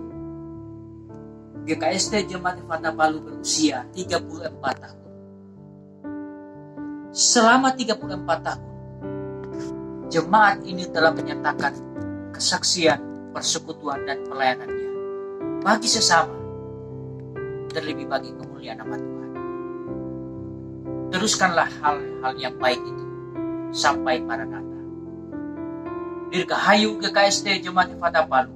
GKST Jemaat Ephata Palu berusia 34 tahun. Selama 34 tahun, jemaat ini telah menyatakan kesaksian, persekutuan, dan pelayanannya bagi sesama, terlebih bagi kemuliaan nama Tuhan. Teruskanlah hal-hal yang baik itu sampai Maranatha. Dirgahayu GKST Jemaat Ephata Palu,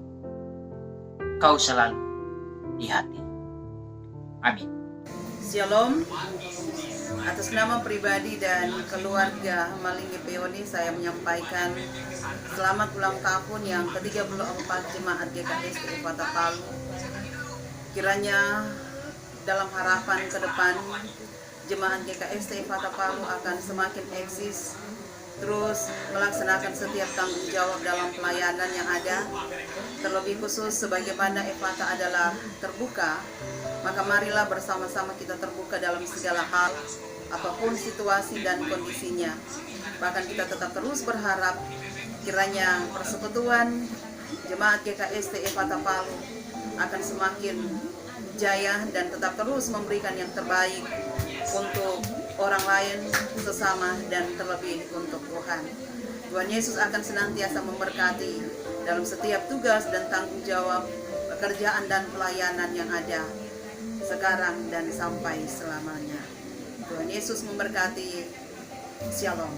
kau selalu di hati. Amin. Shalom. Atas nama pribadi dan keluarga Malinggi Peoni, saya menyampaikan selamat ulang tahun yang ke-34 Jemaat GKST Ephata Palu. Kiranya dalam harapan ke depan, Jemaat GKST Ephata Palu akan semakin eksis, terus melaksanakan setiap tanggung jawab dalam pelayanan yang ada. Terlebih khusus sebagaimana Ephata adalah terbuka, maka marilah bersama-sama kita terbuka dalam segala hal, apapun situasi dan kondisinya. Bahkan kita tetap terus berharap kiranya persekutuan Jemaat GKST Ephata Palu akan semakin jaya dan tetap terus memberikan yang terbaik untuk orang lain, sesama, dan terlebih untuk Tuhan. Tuhan Yesus akan senantiasa memberkati dalam setiap tugas dan tanggung jawab, pekerjaan dan pelayanan yang ada sekarang dan sampai selamanya. Tuhan Yesus memberkati. Shalom.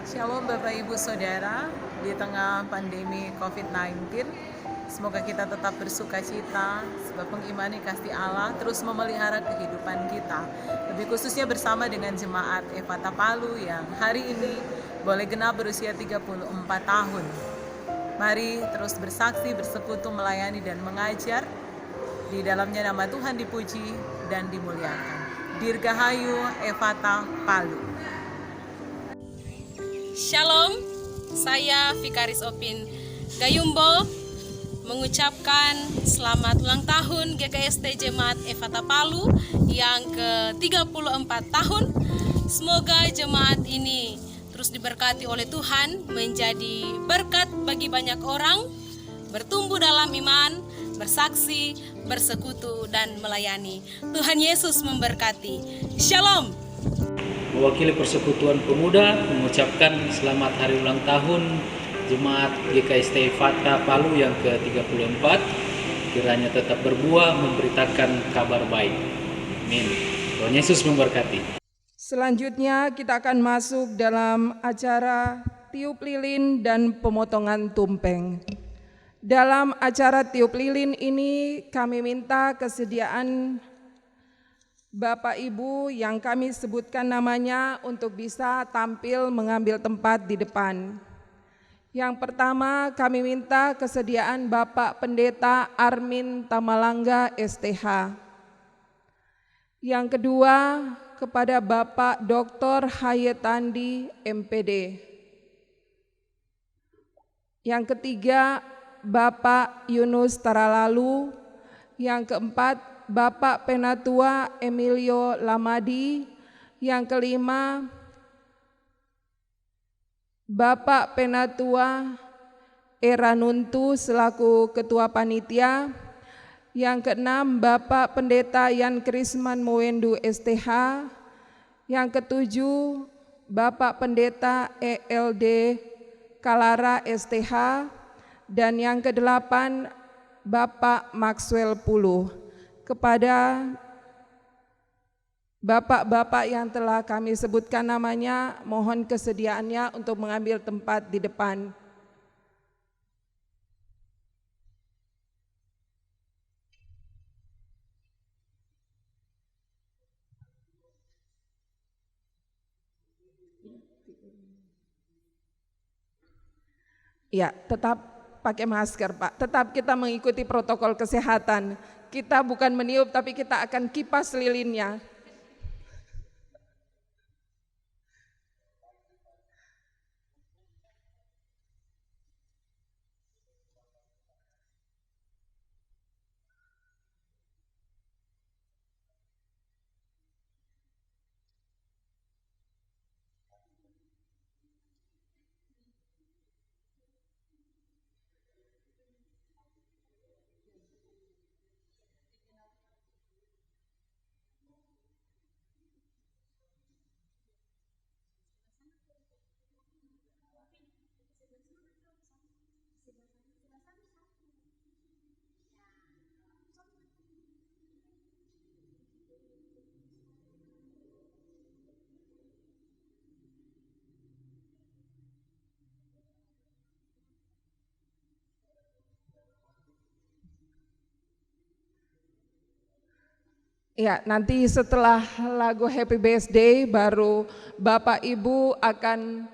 Shalom Bapak Ibu Saudara, di tengah pandemi COVID-19, Semoga kita tetap bersuka cita, sebab mengimani kasih Allah terus memelihara kehidupan kita. Lebih khususnya bersama dengan jemaat Efata Palu yang hari ini boleh genap berusia 34 tahun. Mari terus bersaksi, bersekutu, melayani dan mengajar. Di dalamnya nama Tuhan dipuji dan dimuliakan. Dirgahayu Efata Palu. Shalom, saya Vikaris Opin Gayumbo mengucapkan selamat ulang tahun GKST Jemaat Efata Palu yang ke-34 tahun. Semoga jemaat ini terus diberkati oleh Tuhan, menjadi berkat bagi banyak orang, bertumbuh dalam iman, bersaksi, bersekutu, dan melayani. Tuhan Yesus memberkati. Shalom. Mewakili Persekutuan Pemuda mengucapkan selamat hari ulang tahun Jemaat GKST Efata Palu yang ke-34, kiranya tetap berbuah memberitakan kabar baik. Amin. Tuhan Yesus memberkati. Selanjutnya kita akan masuk dalam acara tiup lilin dan pemotongan tumpeng. Dalam acara tiup lilin ini kami minta kesediaan Bapak Ibu yang kami sebutkan namanya untuk bisa tampil mengambil tempat di depan. Yang pertama kami minta kesediaan Bapak Pendeta Armin Tamalangga STH. Yang kedua kepada Bapak Dr. Hayetandi MPD. Yang ketiga Bapak Yunus Taralalu. Yang keempat Bapak Penatua Emilio Lamadi. Yang kelima Bapak Penatua Eranuntu selaku Ketua Panitia. Yang keenam Bapak Pendeta Yan Krisman Mowendu STH. Yang ketujuh Bapak Pendeta ELD Kalara STH. Dan yang kedelapan Bapak Maxwell Puluh. Kepada bapak-bapak yang telah kami sebutkan namanya, mohon kesediaannya untuk mengambil tempat di depan. Ya, tetap pakai masker, Pak. Tetap kita mengikuti protokol kesehatan. Kita bukan meniup, tapi kita akan kipas lilinnya. Ya, nanti setelah lagu Happy Birthday baru Bapak Ibu akan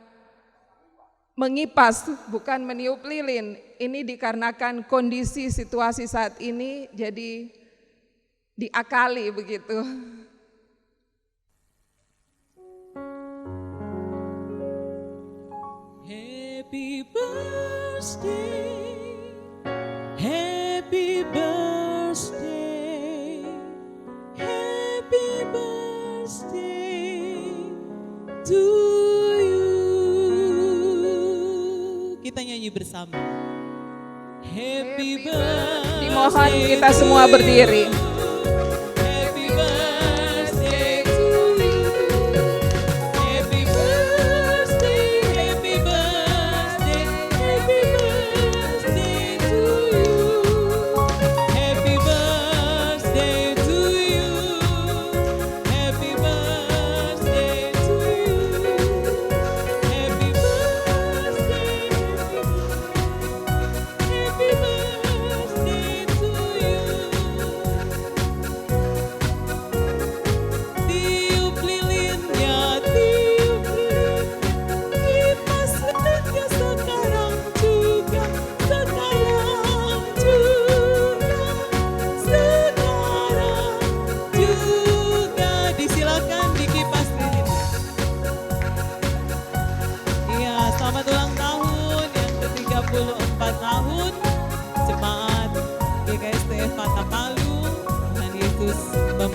mengipas, bukan meniup lilin. Ini dikarenakan kondisi situasi saat ini, jadi diakali begitu. Happy birthday, happy birthday, happy birthday to you. Kita nyanyi bersama. Happy birthday. Dimohon kita semua berdiri. Happy birthday to you. Happy birthday, happy birthday, happy birthday to you. Happy birthday to you. Happy birthday to you. Happy birthday, happy birthday.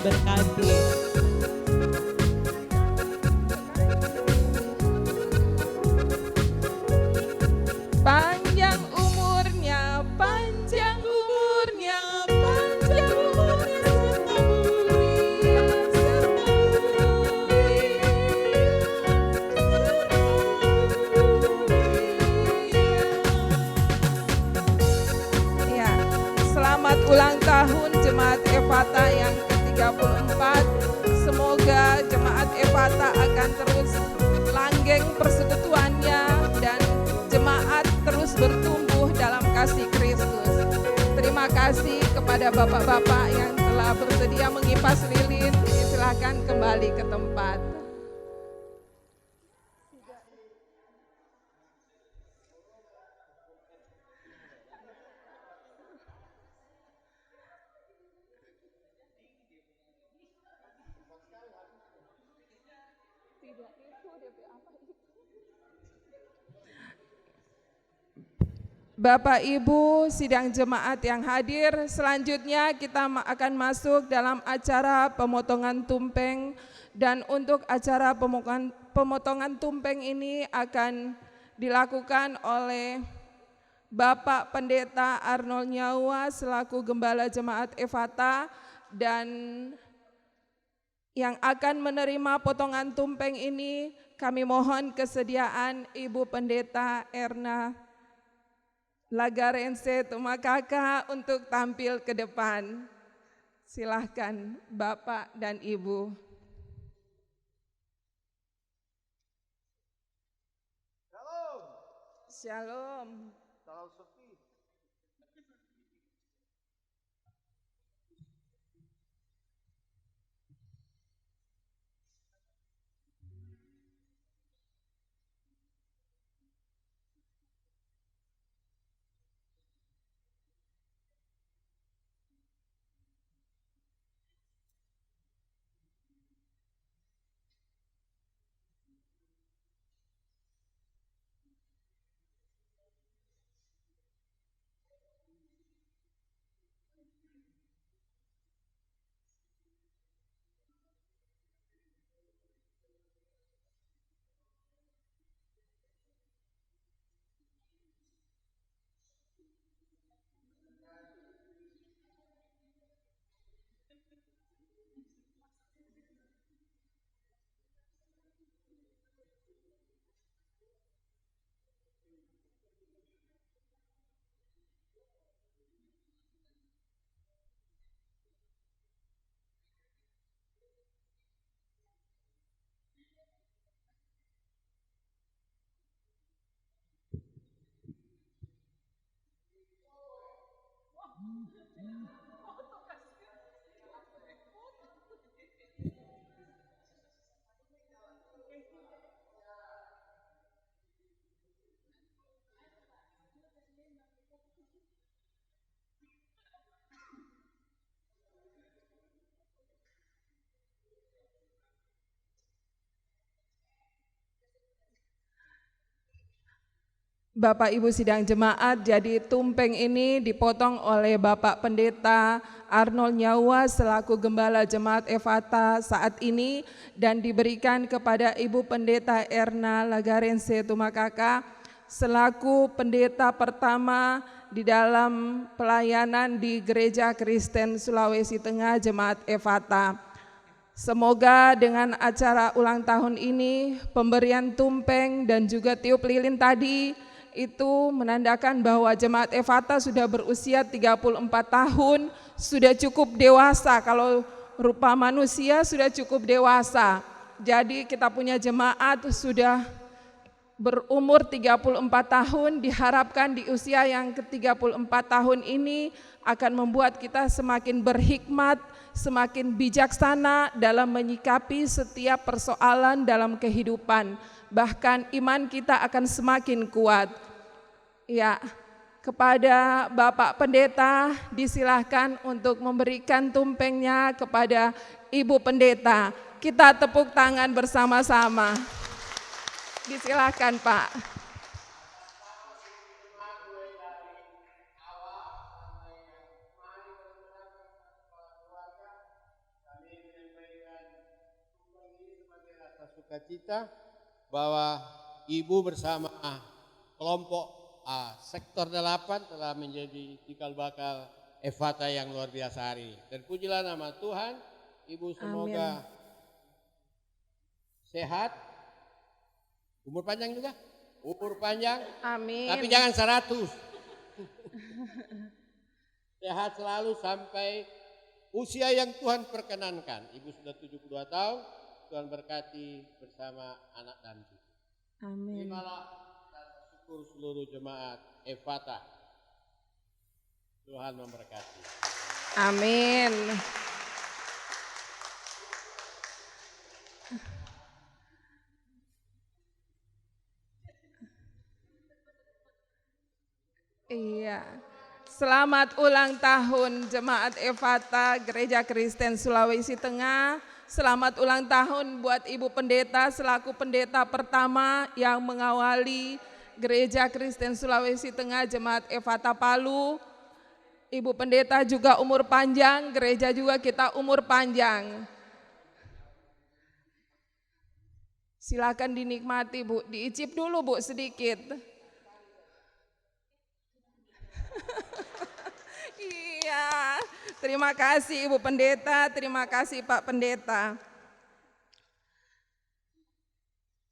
diberkati. Panjang umurnya, panjang umurnya, panjang umurnya, serta mulia, Ya, selamat ulang tahun Jemaat Efata yang ke-34. Semoga Jemaat Efata akan terus langgeng persekutuannya dan jemaat terus bertumbuh dalam kasih Kristus. Terima kasih kepada bapak-bapak yang telah bersedia mengipas lilin. Silakan kembali ke tempat. Bapak Ibu sidang jemaat yang hadir, selanjutnya kita akan masuk dalam acara pemotongan tumpeng, dan untuk acara pemotongan tumpeng ini akan dilakukan oleh Bapak Pendeta Arnold Nyawa selaku Gembala Jemaat Efata, dan yang akan menerima potongan tumpeng ini kami mohon kesediaan Ibu Pendeta Erna Lagarense Tumakaka untuk tampil ke depan. Silahkan Bapak dan Ibu. Shalom. Shalom. Bapak Ibu sidang jemaat, jadi tumpeng ini dipotong oleh Bapak Pendeta Arnold Nyawa selaku Gembala Jemaat Efata saat ini dan diberikan kepada Ibu Pendeta Erna Lagarense Tumakaka selaku pendeta pertama di dalam pelayanan di Gereja Kristen Sulawesi Tengah Jemaat Efata. Semoga dengan acara ulang tahun ini, pemberian tumpeng dan juga tiup lilin tadi itu menandakan bahwa Jemaat Efata sudah berusia 34 tahun, sudah cukup dewasa. Kalau rupa manusia sudah cukup dewasa. Jadi kita punya jemaat sudah berumur 34 tahun, diharapkan di usia yang ke-34 tahun ini akan membuat kita semakin berhikmat, semakin bijaksana dalam menyikapi setiap persoalan dalam kehidupan. Bahkan iman kita akan semakin kuat. Ya, kepada Bapak Pendeta disilahkan untuk memberikan tumpengnya kepada Ibu Pendeta. Kita tepuk tangan bersama-sama. Disilahkan Pak. Kami sukacita bahwa Ibu bersama kelompok sektor 8 telah menjadi cikal bakal Efata yang luar biasa hari. Dan pujilah nama Tuhan, Ibu semoga sehat, umur panjang juga, umur panjang, Amin. tapi jangan 100. Sehat selalu sampai usia yang Tuhan perkenankan. Ibu sudah 72 tahun, Tuhan berkati bersama anak dan cucu. Amin. Terimalah dan syukur seluruh jemaat Efata. Tuhan memberkati. Amin. Iya. Selamat ulang tahun Jemaat Efata Gereja Kristen Sulawesi Tengah. Selamat ulang tahun buat Ibu Pendeta selaku pendeta pertama yang mengawali Gereja Kristen Sulawesi Tengah Jemaat Efata Palu. Ibu Pendeta juga umur panjang, gereja juga kita umur panjang. Silakan dinikmati Bu, diicip dulu Bu sedikit. Iya, terima kasih Ibu Pendeta, terima kasih Pak Pendeta.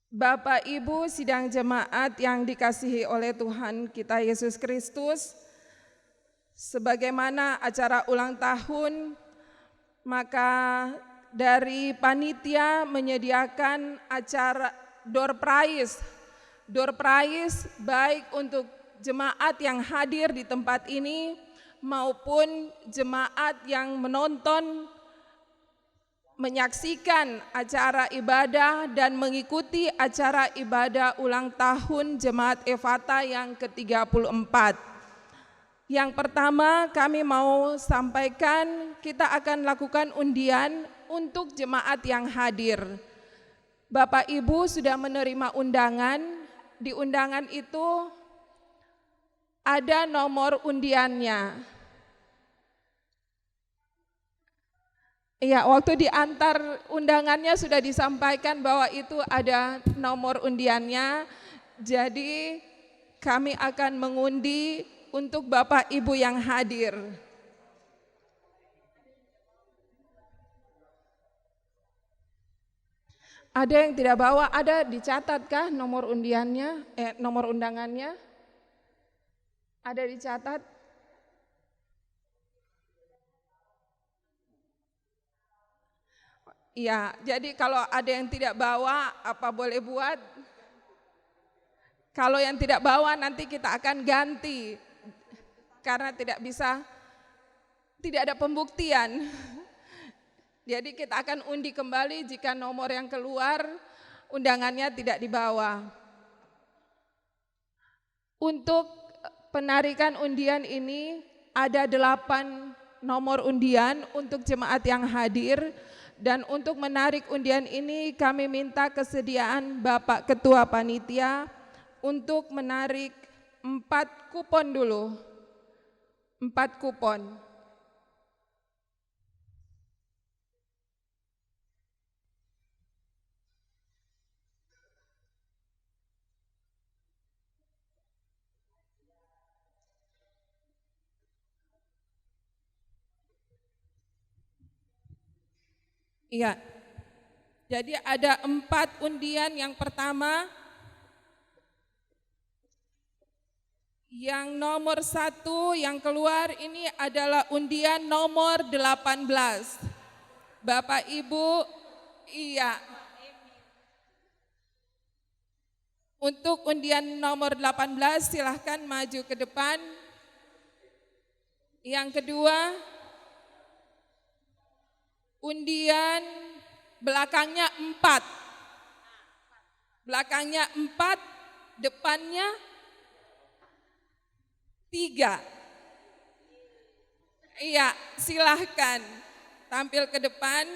Bapak Ibu sidang jemaat yang dikasihi oleh Tuhan kita Yesus Kristus, sebagaimana acara ulang tahun, maka dari panitia menyediakan acara door prize baik untuk jemaat yang hadir di tempat ini maupun jemaat yang menonton, menyaksikan acara ibadah dan mengikuti acara ibadah ulang tahun Jemaat Efata yang ke-34. Yang pertama kami mau sampaikan kita akan lakukan undian untuk jemaat yang hadir. Bapak Ibu sudah menerima undangan, di undangan itu ada nomor undiannya. Iya, waktu diantar undangannya sudah disampaikan bahwa itu ada nomor undiannya. Jadi kami akan mengundi untuk Bapak Ibu yang hadir. Ada yang tidak bawa, ada dicatatkah nomor undiannya, nomor undangannya? Ada dicatat? Iya, jadi kalau ada yang tidak bawa, apa boleh buat? Kalau yang tidak bawa nanti kita akan ganti, karena tidak ada pembuktian. Jadi kita akan undi kembali jika nomor yang keluar undangannya tidak dibawa. Untuk penarikan undian ini ada 8 nomor undian untuk jemaat yang hadir, dan untuk menarik undian ini kami minta kesediaan Bapak Ketua Panitia untuk menarik 4 kupon dulu. 4 kupon. Iya, jadi ada 4 undian. Yang pertama, yang nomor 1 yang keluar ini adalah undian nomor 18. Bapak Ibu, iya. Untuk undian nomor 18 silahkan maju ke depan. Yang kedua, undian belakangnya 4. Belakangnya 4, depannya 3. Iya, silahkan tampil ke depan.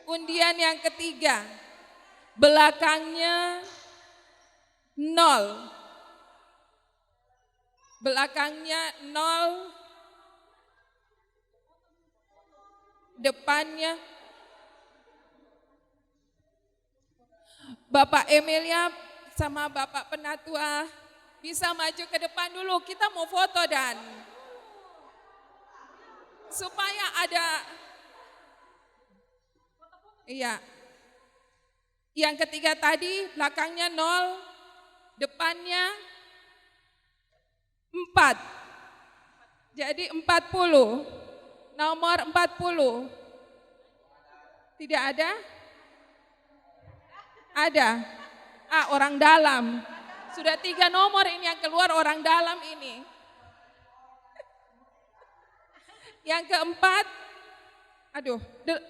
Undian yang ketiga, belakangnya 0. Belakangnya 0. Depannya Bapak Emilia sama Bapak Penatua bisa maju ke depan dulu, kita mau foto dan supaya ada, iya. Yang ketiga tadi belakangnya 0, depannya 4. Jadi 40. Nomor 40. Tidak ada? Ada. Orang dalam. Sudah 3 nomor ini yang keluar, orang dalam ini. Yang keempat,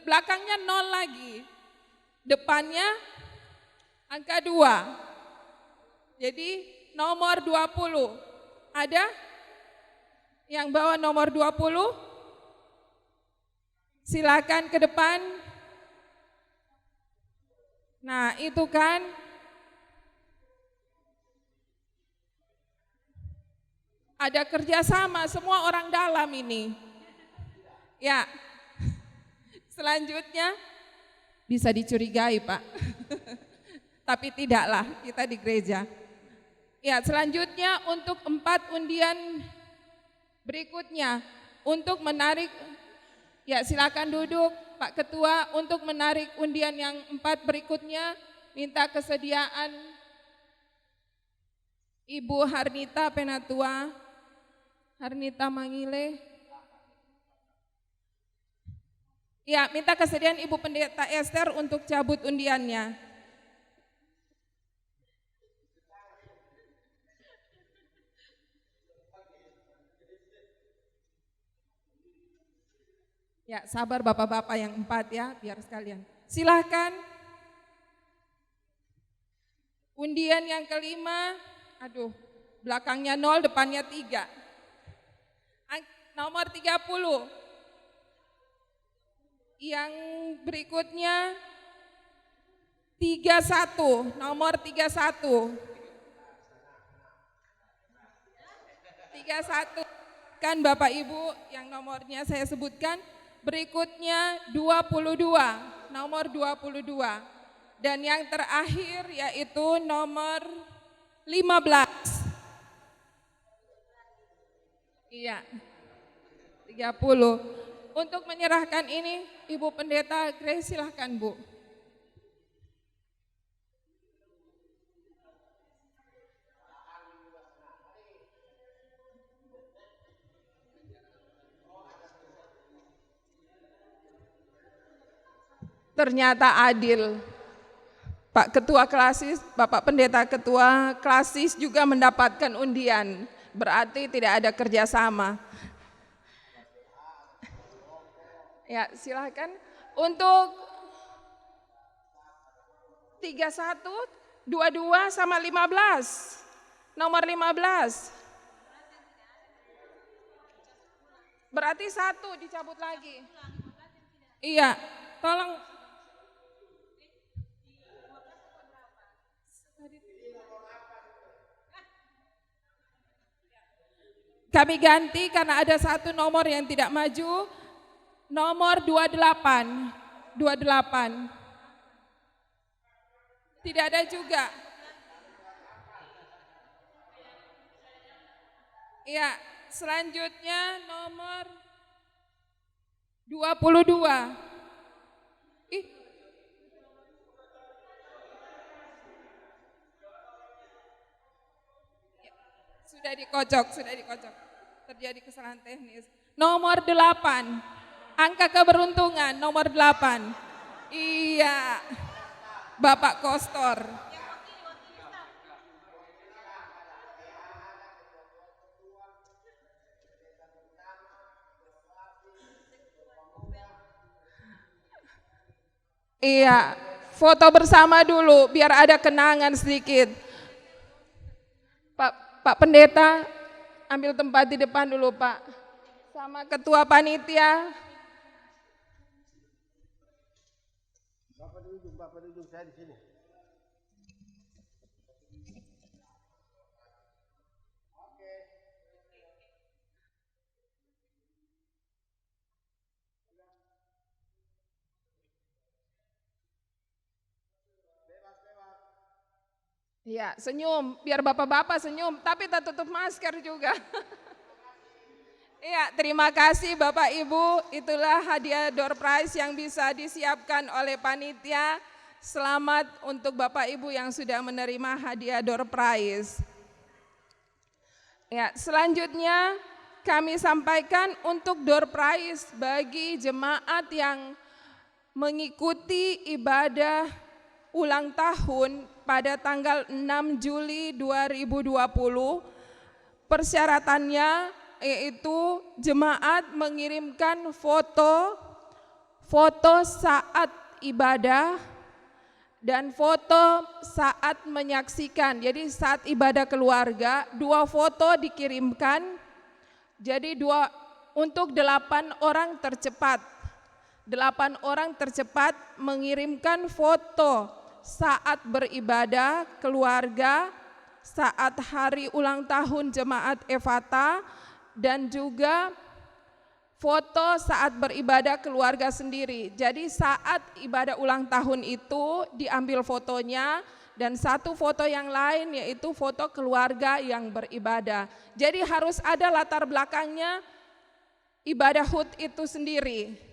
belakangnya 0 lagi. Depannya angka 2. Jadi nomor 20. Ada yang bawa nomor 20? Silakan ke depan. Nah, itu kan ada kerjasama semua orang dalam ini. Ya, selanjutnya bisa dicurigai, Pak. Tapi tidaklah, kita di gereja. Ya, selanjutnya untuk 4 undian berikutnya. Untuk menarik, ya silakan duduk Pak Ketua, untuk menarik undian yang 4 berikutnya, minta kesediaan Ibu Harnita Penatua, Harnita Mangile. Ya, minta kesediaan Ibu Pendeta Esther untuk cabut undiannya. Ya, sabar bapak-bapak yang 4 ya, biar sekalian. Silahkan. Undian yang kelima, belakangnya 0, depannya 3. Nomor 30. Yang berikutnya 31, nomor 31. 31 kan Bapak Ibu yang nomornya saya sebutkan. Berikutnya 22, nomor 22. Dan yang terakhir yaitu nomor 15. Iya, 30. Untuk menyerahkan ini, Ibu Pendeta Grace, silahkan Bu. Ternyata adil. Pak Ketua Klasis, Bapak Pendeta Ketua Klasis juga mendapatkan undian. Berarti tidak ada kerjasama. Ya, silakan. Untuk 31, 22 sama 15. Nomor 15. Berarti 1 dicabut lagi. Iya, tolong. Kami ganti karena ada 1 nomor yang tidak maju. Nomor 28. 28. Tidak ada juga. Ya, selanjutnya nomor 22. Sudah dikocok. Terjadi kesalahan teknis. Nomor 8. Angka keberuntungan nomor 8. Iya. Bapak Kostor. Iya, foto bersama dulu biar ada kenangan sedikit. Pak Pendeta, ambil tempat di depan dulu Pak. Sama Ketua Panitia. Bapak duduk, saya di sini. Bebas. Ya, senyum, biar bapak-bapak senyum, tapi tak tutup masker juga. Iya, terima kasih Bapak Ibu, itulah hadiah door prize yang bisa disiapkan oleh panitia. Selamat untuk Bapak Ibu yang sudah menerima hadiah door prize. Ya, selanjutnya kami sampaikan untuk door prize bagi jemaat yang mengikuti ibadah ulang tahun pada tanggal 6 Juli 2020. Persyaratannya yaitu jemaat mengirimkan foto saat ibadah dan foto saat menyaksikan. Jadi saat ibadah keluarga 2 foto dikirimkan. Jadi untuk 8 orang tercepat. 8 orang tercepat mengirimkan foto saat beribadah keluarga, saat hari ulang tahun Jemaat Efata, dan juga foto saat beribadah keluarga sendiri. Jadi saat ibadah ulang tahun itu diambil fotonya, dan 1 foto yang lain yaitu foto keluarga yang beribadah. Jadi harus ada latar belakangnya ibadah HUT itu sendiri.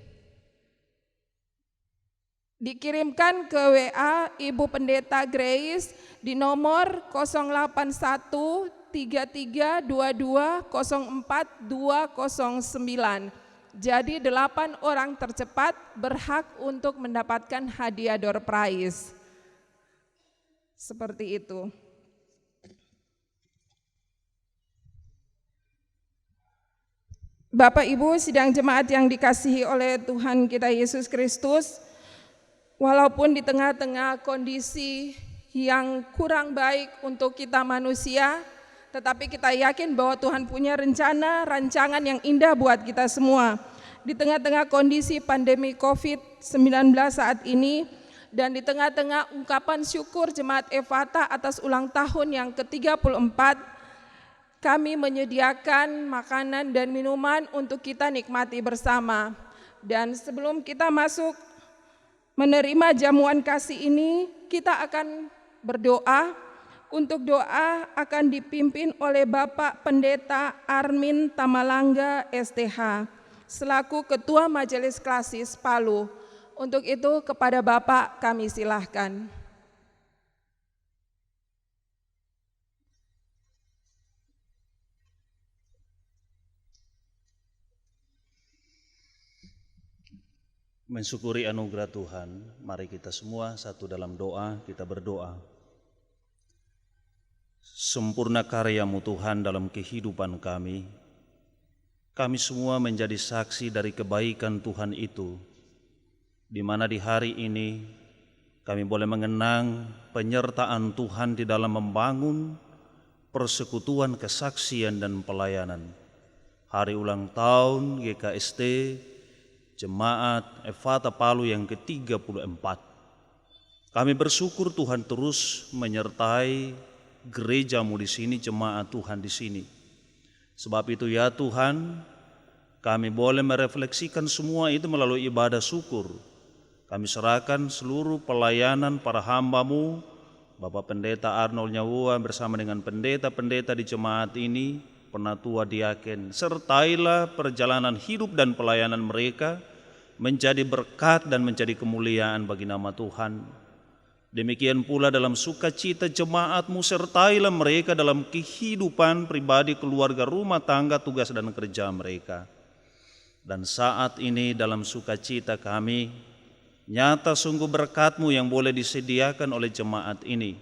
Dikirimkan ke WA Ibu Pendeta Grace di nomor 08133220429. Jadi 8 orang tercepat berhak untuk mendapatkan hadiah door prize. Seperti itu. Bapak Ibu sidang jemaat yang dikasihi oleh Tuhan kita Yesus Kristus, walaupun di tengah-tengah kondisi yang kurang baik untuk kita manusia, tetapi kita yakin bahwa Tuhan punya rancangan yang indah buat kita semua. Di tengah-tengah kondisi pandemi COVID-19 saat ini, dan di tengah-tengah ungkapan syukur Jemaat Efata atas ulang tahun yang ke-34, kami menyediakan makanan dan minuman untuk kita nikmati bersama. Dan sebelum kita masuk menerima jamuan kasih ini, kita akan berdoa. Untuk doa akan dipimpin oleh Bapak Pendeta Armin Tamalangga STH, selaku Ketua Majelis Klasis Palu. Untuk itu kepada Bapak kami silahkan. Mensyukuri anugerah Tuhan, mari kita semua satu dalam doa, kita berdoa. Sempurna karya-Mu Tuhan dalam kehidupan kami. Kami semua menjadi saksi dari kebaikan Tuhan itu, di mana di hari ini kami boleh mengenang penyertaan Tuhan di dalam membangun persekutuan kesaksian dan pelayanan. Hari ulang tahun GKST Jemaat Efata Palu yang ke-34. Kami bersyukur Tuhan terus menyertai gereja-Mu di sini, jemaat Tuhan di sini. Sebab itu ya Tuhan, kami boleh merefleksikan semua itu melalui ibadah syukur. Kami serahkan seluruh pelayanan para hamba-Mu, Bapak Pendeta Arnold Nyawua bersama dengan pendeta-pendeta di jemaat ini, penatua diaken, sertailah perjalanan hidup dan pelayanan mereka menjadi berkat dan menjadi kemuliaan bagi nama Tuhan. Demikian pula dalam sukacita jemaat-Mu, sertailah mereka dalam kehidupan pribadi, keluarga, rumah tangga, tugas dan kerja mereka. Dan saat ini dalam sukacita kami, nyata sungguh berkat-Mu yang boleh disediakan oleh jemaat ini.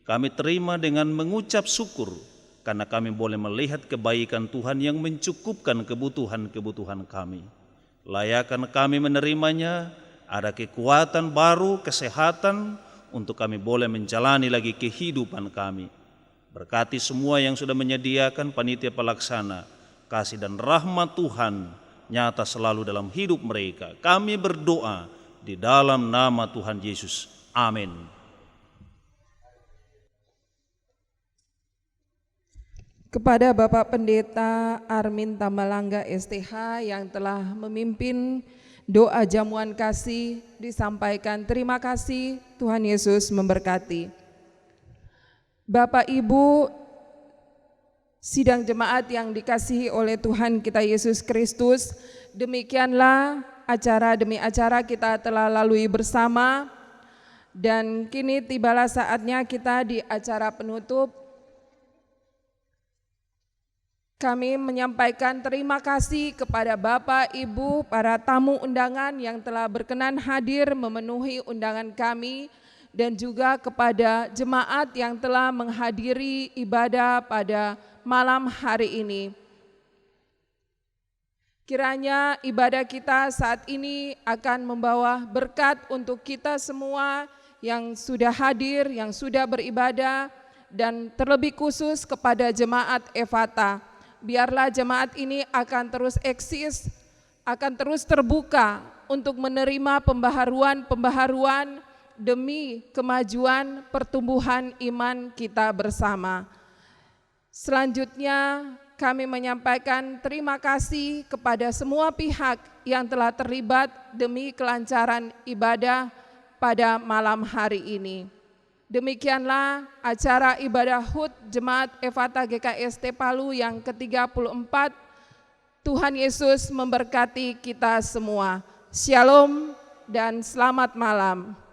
Kami terima dengan mengucap syukur, karena kami boleh melihat kebaikan Tuhan yang mencukupkan kebutuhan-kebutuhan kami. Layakan kami menerimanya, ada kekuatan baru, kesehatan, untuk kami boleh menjalani lagi kehidupan kami. Berkati semua yang sudah menyediakan panitia pelaksana, kasih dan rahmat Tuhan nyata selalu dalam hidup mereka. Kami berdoa di dalam nama Tuhan Yesus. Amin. Kepada Bapak Pendeta Armin Tamalangga STH yang telah memimpin doa jamuan kasih, disampaikan terima kasih, Tuhan Yesus memberkati. Bapak Ibu sidang jemaat yang dikasihi oleh Tuhan kita Yesus Kristus, demikianlah acara demi acara kita telah lalui bersama, dan kini tibalah saatnya kita di acara penutup. Kami menyampaikan terima kasih kepada Bapak, Ibu, para tamu undangan yang telah berkenan hadir memenuhi undangan kami, dan juga kepada jemaat yang telah menghadiri ibadah pada malam hari ini. Kiranya ibadah kita saat ini akan membawa berkat untuk kita semua yang sudah hadir, yang sudah beribadah, dan terlebih khusus kepada jemaat Efata. Biarlah jemaat ini akan terus eksis, akan terus terbuka untuk menerima pembaharuan demi kemajuan pertumbuhan iman kita bersama. Selanjutnya kami menyampaikan terima kasih kepada semua pihak yang telah terlibat demi kelancaran ibadah pada malam hari ini. Demikianlah acara ibadah HUT Jemaat Efata GKST Palu yang ke-34. Tuhan Yesus memberkati kita semua. Shalom dan selamat malam.